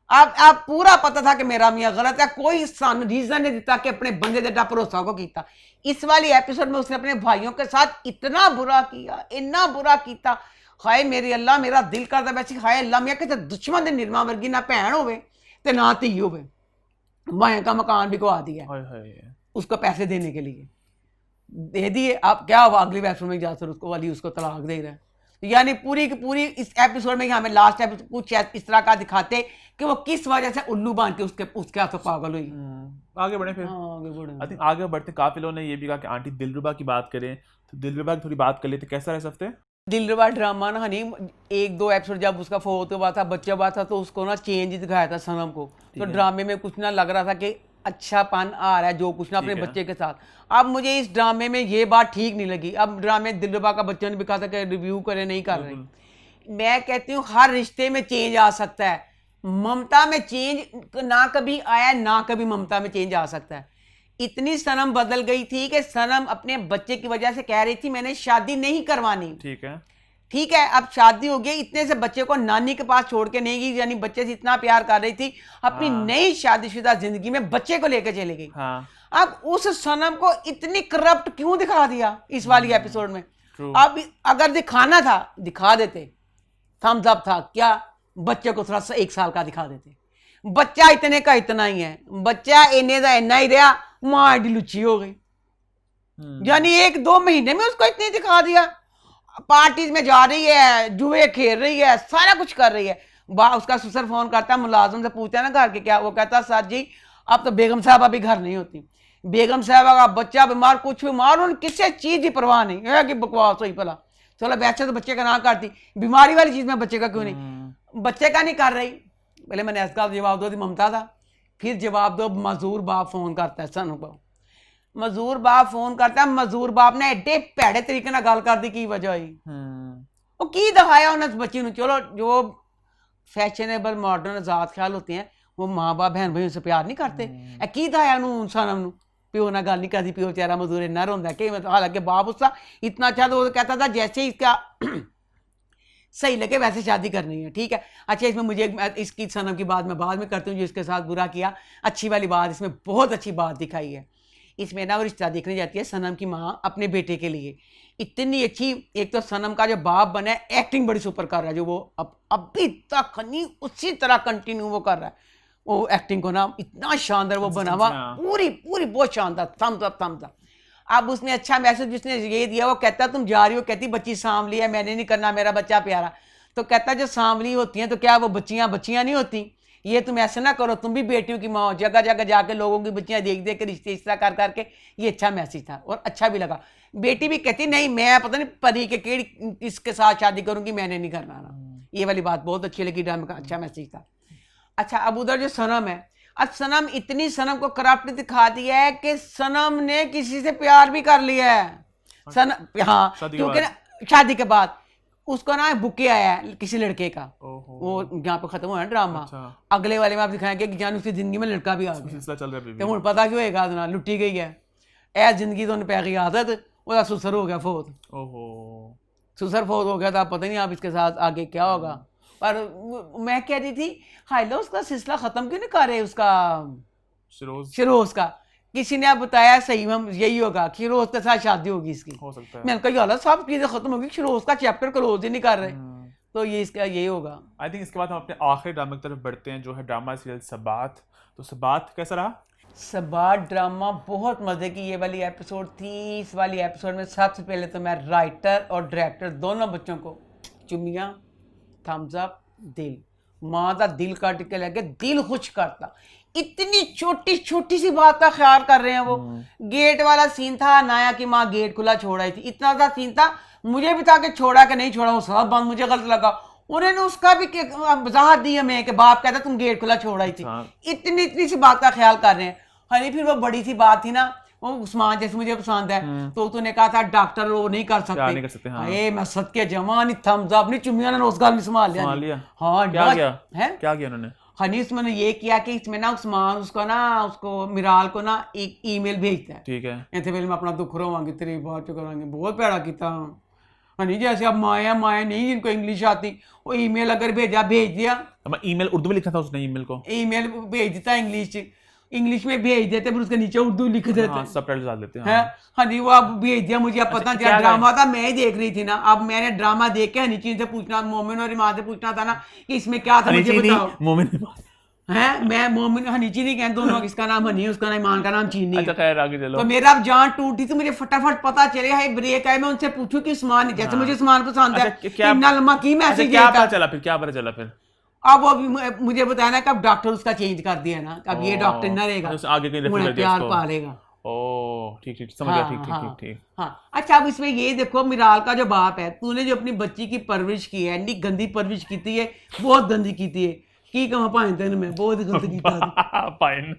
अब पूरा पता था कि मेरा मियाँ गलत है, कोई रीजन नहीं दिता कि अपने बंदे दे भरोसा को किया। इस वाली एपिसोड में उसने अपने भाइयों के साथ इतना बुरा किया, इतना बुरा किया। हाय मेरी अल्लाह, मेरा दिल करता वैसे हाय अल्लाह मियाँ कि दुश्मन दे निर्मा वर्गी ना भैन होवे ते ना धी होवे। भाई का मकान भी गवा दिया उसको पैसे देने के लिए, दे दिए। अब क्या हुआ, अगली एपिसोड में जाकर उसको तलाक दे रहा है। यानी पूरी की पूरी इस एपिसोड में हमें लास्ट एपिसोड कुछ इस तरह का दिखाते कि वो किस वजह से उल्लू बांध के उसके हाथों पागल हुई। आगे बढ़े फिर। आई थिंक आगे बढ़ते काफी लोगों ने ये भी कहा कि आंटी दिलरुबा की बात करें, तो दिलरुबा की थोड़ी बात कर लेते। कैसा रहे इस हफ्ते दिलरुबा ड्रामा ना? हनी 1 2 एपिसोड जब उसका फोत हुआ था, बच्चा हुआ था, तो उसको ना चेंज दिखाया था सनम को, तो ड्रामे में कुछ ना लग रहा था कि अच्छापन आ रहा है जो कुछ ना अपने बच्चे के साथ। अब मुझे इस ड्रामे में ये बात ठीक नहीं लगी। अब ड्रामे दिलरुबा का बच्चों ने भी कहा था कि रिव्यू करे, नहीं कर रहे। मैं कहती हूँ हर रिश्ते में चेंज आ सकता है। ममता में चेंज ना कभी आया, ना कभी ममता में चेंज आ सकता है। इतनी सनम बदल गई थी कि सनम अपने बच्चे की वजह से कह रही थी मैंने शादी नहीं करवानी। ठीक है, अब शादी हो गई, इतने से बच्चे को नानी के पास छोड़ के नहीं गई, यानी बच्चे से इतना प्यार कर रही थी, अपनी नई शादीशुदा जिंदगी में बच्चे को लेकर चली गई। अब उस सनम को इतनी करप्ट क्यों दिखा दिया इस वाली एपिसोड में? अब अगर दिखाना था दिखा देते, थम्स अप था। क्या बच्चे को थोड़ा सा 1 साल का दिखा देते, बच्चा इतने का इतना ही है, बच्चा इन्ने का इतना ही रहा, मां एडी लुच्ची हो गई। यानी 1 2 महीने में उसको इतनी दिखा दिया। पार्टीज में जा रही है, जुए खेल रही है, सारा कुछ कर रही है। उसका ससुर फोन करता है, मुलाजिम से पूछता है ना घर के क्या, वो कहता सर जी अब तो बेगम साहबा भी घर नहीं होती, बेगम साहबा का बच्चा बीमार, कुछ बीमार, उन किसी चीज की परवाह नहीं है कि बकवास हुई भला। चलो वैसे तो बच्चे का ना करती, बीमारी वाली चीज में बच्चे का क्यों नहीं, बच्चे का नहीं कर रही। पहले मैंने इसका जवाब दो, ममता था, फिर जवाब दो मजूर बाप फोन करता है सनू को, मजूर बाप फोन करता है, मजूर बाप ने एडे भैड़े तरीके ना गल कर दी, की वजह हुई वो की दिखाया उन्हें बच्ची ने। चलो जो फैशनेबल मॉडर्न आजाद ख्याल होते हैं वो माँ बाप बहन भाइयों से प्यार नहीं करते, की दिखाया सनम प्यो ना गल नहीं करती, प्यो बेचारा मजदूर इन्ना रोंदा कि मतलब, हालांकि बाप उसका इतना अच्छा, तो वो कहता था जैसे ही इसका सही लगे वैसे शादी करनी है, ठीक है। अच्छा, इसमें मुझे इसकी सनम की बात मैं बाद में करती हूँ, जो इसके साथ बुरा किया। अच्छी वाली बात, इसमें बहुत अच्छी बात दिखाई है। इसमें ना वो रिश्ता देखने जाती है सनम की माँ अपने बेटे के लिए, इतनी अच्छी। एक तो सनम का जो बाप बना है, एक्टिंग बड़ी सुपर कर रहा है, जो वो अभी तक नहीं उसी तरह कंटिन्यू वो कर रहा है, वो एक्टिंग को ना इतना शानदार वो बना हुआ, पूरी पूरी बहुत शानदार, थम्स अप थम्स अप। अब उसने अच्छा मैसेज उसने ये दिया, वो कहता तुम जा रही हो, कहती बच्ची सांवली है, मैंने नहीं करना, मेरा बच्चा प्यारा। तो कहता जो सांवली होती हैं तो क्या वो बच्चियाँ नहीं होती, ये तुम ऐसे ना करो, तुम भी बेटियों की माँ हो, जगह जगह जाके लोगों की बच्चियाँ देख देख के रिश्ते इस तरह कर करके। ये अच्छा मैसेज था और अच्छा भी लगा। बेटी भी कहती नहीं मैं पता नहीं परी के केड़ी इसके साथ शादी करूँगी, मैंने नहीं करना ना। ये वाली बात बहुत अच्छी लगी, ड्रामे का अच्छा मैसेज था। अच्छा, अब उधर जो सनम है, अब सनम इतनी सनम को करप्ट दिखा दिया है कि सनम ने किसी से प्यार भी कर लिया है। सनम, हाँ, क्योंकि ना शादी के बाद उसको ना बुके आया है किसी लड़के का, वो यहाँ पे खत्म हुआ है ड्रामा। अगले वाले में आप दिखाएंगे कि जान उसकी जिंदगी में लड़का भी आ गया, चल रहा है, तो मुझे पता क्यों होगा ना, लुट्टी गई है ऐ जिंदगी तो पै गई आदत, उसका सुसर हो गया फोत। सुसर फोत हो गया था, पता नहीं आप इसके साथ आगे क्या होगा। पर मैं कह रही थी हाय लो उसका सिलसिला खत्म क्यों नहीं कर रहे उसका शिरोज का। किसी ने आप बताया सही में यही होगा, शिरोज के साथ शादी होगी इसकी, हो सकता है। मैंने कहा यार सब चीजें खत्म होगी, शिरोज का चैप्टर क्लोज ही नहीं कर रहे, तो ये इसका यही होगा। आई थिंक इसके बाद हम अपने आखिरी ड्रामा की तरफ बढ़ते हैं, जो है ड्रामा सीरियल सबात। तो सबात कैसा रहा? सबात ड्रामा बहुत मजे की ये वाली एपिसोड थी। इस वाली एपिसोड में सबसे पहले तो मैं राइटर और डायरेक्टर दोनों बच्चों को चुमिया, थम्स अप, दिल, माँ का दिल काट के लगे, दिल खुश करता। इतनी छोटी छोटी सी बात का ख्याल कर रहे हैं वो। गेट वाला सीन था, नाया की माँ गेट खुला छोड़ आई थी, इतना सा सीन था, मुझे भी था कि छोड़ा कि नहीं छोड़ा, वो सब बंद, मुझे गलत लगा। उन्होंने उसका भी वजाहत दी हमें कि बाप कहता तुम गेट खुला छोड़ आई थी। इतनी इतनी सी बात का ख्याल कर रहे हैं। हनी फिर वो बड़ी सी बात थी ना, वो उस्मान जैसे मुझे पसंद है, तो तूने कहा था डॉक्टर वो नहीं कर सकते, हाँ। मैं सदके जवान थम्स अप, नहीं चुमिया ने रोजगार नहीं संभाल लिया। हाँ, क्या किया उन्होंने? हनी उसमें ये किया कि इसमें ना उस्मान उसको मिराल को ना एक ईमेल भेजता है, ठीक है, इतने मैं अपना दुख रोवांगी तेरी बात करांगे, बहुत प्यारा किया हनी। जैसे अब माया नहीं जिनको इंग्लिश आती, वो ईमेल अगर भेज दिया, ईमेल उर्दू में लिखा था उसने, ईमेल भेज देता इंग्लिश में भेज देते, फिर उसके नीचे उर्दू लिख देते, हाँ, सबटाइटल डाल देते हैं। हाँ जी, वो अब भेज दिया मुझे। अब पता चला ड्रामा था, मैं ही देख रही थी ना, अब मैंने ड्रामा देख के हनी से पूछना, मोमिन और ईमान से पूछना था ना कि इसमें क्या था, मुझे बताओ। मोमिन है, मैं मोमिन हनीची नहीं कहता, दोनों किसका नाम हनी है, उसका नाम ईमान का नाम चीनी। अच्छा खैर आगे चलो। तो मेरा अब जान टूटी, तो मुझे फटाफट पता चले हाय ब्रेक है, मैं उनसे पूछूं कि उस्मान, जैसे मुझे उस्मान पसंद है, इतना लंबा की मैसेज, क्या पता चला फिर अब वो मुझे बताया ना कि अब डॉक्टर उसका चेंज कर दिया ना, अब ये डॉक्टर ना रहेगा, आगे प्यार पालेगा। ठीक समझ गया, ठीक। हाँ, अच्छा, अब इसमें ये देखो, मिराल का जो बाप है, तूने जो अपनी बच्ची की परवरिश की है, इतनी गंदी परवरिश की है, बहुत गंदी की है, की कहाँ पाइन तेन में बहुत गंदी पाइन।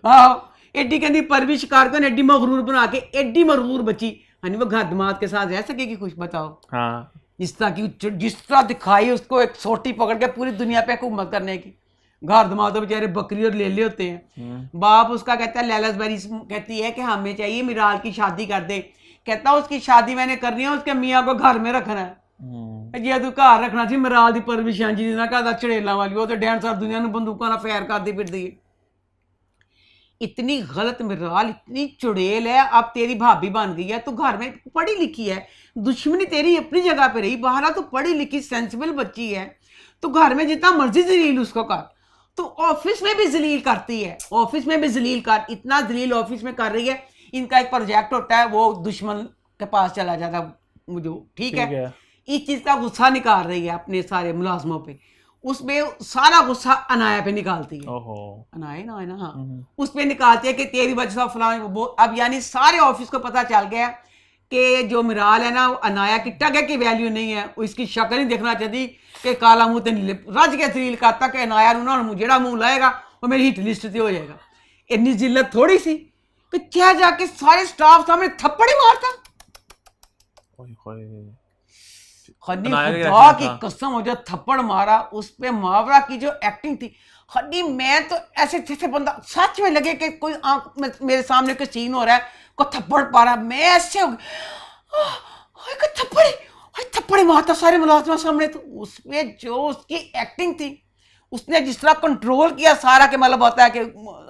हाँ, एड्डी गंदी परवरिश कर, एड्डी मगरूर बना के, एड्डी मगरूर बच्ची हनी वो घर दिमाग के साथ रह सकेगी कुछ, बताओ। हाँ, जिस तरह दिखाई उसको एक सोटी पकड़ के पूरी दुनिया पे हुकूमत करने की। घर दिमाग तो बेचारे बकरी और लेले होते हैं। बाप उसका कहता है, लैलस बेरी कहती है कि हमें चाहिए मिराल की शादी कर दे। कहता है उसकी शादी मैंने करनी है, उसके मियाँ को घर में रखना है। ये तू घर रखना सी मिराल की परवरिश जी ना कहता चड़ेलों वाली, वो तो डैन सार दुनिया में बंदूकों ना फैर करती फिरती है। इतनी गलत मिराल, इतनी चुड़ैल है, अब तेरी भाभी बन गई है, तू घर में पढ़ी लिखी है, दुश्मनी तेरी अपनी जगह पे रही, बाहर तो पढ़ी लिखी सेंसिबल बच्ची है, तो घर में जितना मर्जी जलील उसको कर, तो ऑफिस में भी जलील करती है, ऑफिस में भी जलील कर, इतना जलील ऑफिस में कर रही है। इनका एक प्रोजेक्ट होता है, वो दुश्मन के पास चला जाता मुझे, ठीक है, इस चीज का गुस्सा निकाल रही है अपने सारे मुलाजमों पे, उसमें सारा गुस्सा अनाया पे निकालती है। अनाया ना है ना, हाँ, उस पे निकालती है कि तेरी वजह से फलां। अब यानी सारे ऑफिस को पता चल गया कि जो मिराल है ना, अनाया की टगे की वैल्यू नहीं है, इसकी शक्ल नहीं देखना चाहती कि काला मुंह रज के दलील करता कि अनाया उन्होंने जेड़ा मुंह लाएगा वो मेरी हिट लिस्ट से हो जाएगा। इतनी जिल्लत थोड़ी सी कि क्या जाके सारे स्टाफ सामने थप्पड़ ही मारता। हनी बनाया गया खुदा था। की कसम हो जो थप्पड़ मारा उस पे मावरा की जो एक्टिंग थी, हनी मैं तो ऐसे जैसे बंदा सच में लगे कि कोई आंख मेरे सामने कोई सीन हो रहा है, को थप्पड़ पा रहा है, मैं ऐसे हो थप्पड़ मारता सारे मुलाजमा सामने। तो उसमें जो उसकी एक्टिंग थी, उसने जिस तरह कंट्रोल किया सारा, के मतलब होता है कि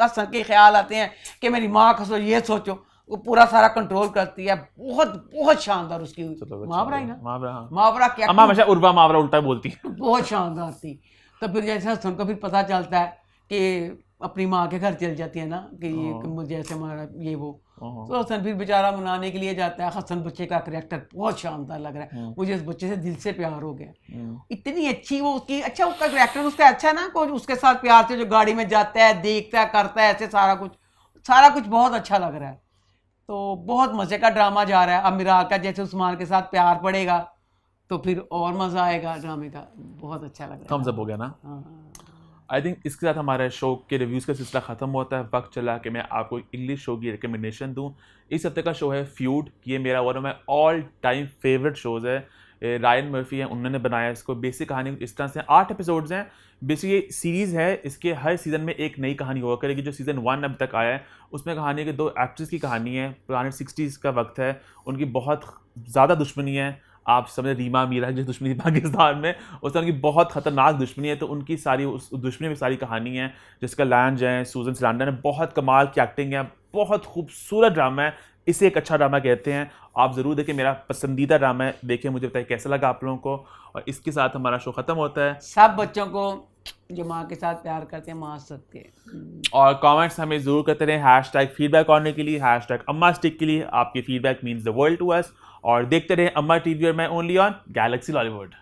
हसन के ख्याल आते हैं कि मेरी माँ का ये सोचो, वो पूरा सारा कंट्रोल करती है। बहुत बहुत शानदार उसकी मावरा ही ना, मावरा मावरा की अम्मा acting हमेशा उर्वा मावरा उल्टा बोलती है। बहुत शानदार थी। तो फिर जैसे हसन को फिर पता चलता है कि अपनी माँ के घर चल जाती है ना कि कि मुझे ऐसे मारा ये वो, तो हसन फिर बेचारा मनाने के लिए जाता है। हसन बच्चे का करैक्टर बहुत शानदार लग रहा है, मुझे इस बच्चे से दिल से प्यार हो गया। इतनी अच्छी वो उसकी, अच्छा उसका करैक्टर उसका अच्छा है ना, कोई उसके साथ प्यार से जो गाड़ी में जाता है, देखता है, करता है, ऐसे सारा कुछ बहुत अच्छा लग रहा है। तो बहुत मजे का ड्रामा जा रहा है। अब मिराज का जैसे उस्मान के साथ प्यार पड़ेगा तो फिर और मजा आएगा ड्रामे का, बहुत अच्छा लग रहा है। थम्स अप हो गया ना। हाँ। आई थिंक इसके साथ हमारे शो के रिव्यूज़ का सिलसिला ख़त्म होता है। वक्त चला कि मैं आपको इंग्लिश शो की रिकमेंडेशन दूं। इस हफ्ते का शो है फ्यूड। ये मेरा one of my all time favourite shows है। रायन मर्फी है, उन्होंने बनाया इसको। बेसिक कहानी इस तरह से 8 एपिसोड्स हैं। बेसिक ये सीरीज़ है, इसके हर सीज़न में एक नई कहानी हुआ करेगी। जो सीज़न 1 अब तक आया है उसमें कहानी के 2 एक्ट्रेस की कहानी है। पुराने 60s का वक्त है, उनकी बहुत ज़्यादा दुश्मनी है। आप समझे रीमा मीरा की जो दुश्मनी पाकिस्तान में, उसमें उनकी बहुत ख़तरनाक दुश्मनी है। तो उनकी सारी उस दुश्मनी में सारी कहानी है। जिसका लैंज है, सूजन सैंडर है, बहुत कमाल की एक्टिंग है, बहुत खूबसूरत ड्रामा है। इसे एक अच्छा ड्रामा कहते हैं। आप ज़रूर देखें, मेरा पसंदीदा ड्रामा है। देखें, मुझे बताइए कैसा लगा आप लोगों को। और इसके साथ हमारा शो ख़त्म होता है। सब बच्चों को जो माँ के साथ प्यार करते हैं, माँ सकते और कमेंट्स हमें ज़रूर करते रहें। हैशटैग फीडबैक ऑनर के लिए, हैशटैग अम्मा स्टिक के लिए। आपके feedback means the world to us. और देखते रहें अम्मा टीवी और मैं ओनली ऑन गैलेक्सी लॉलीवुड।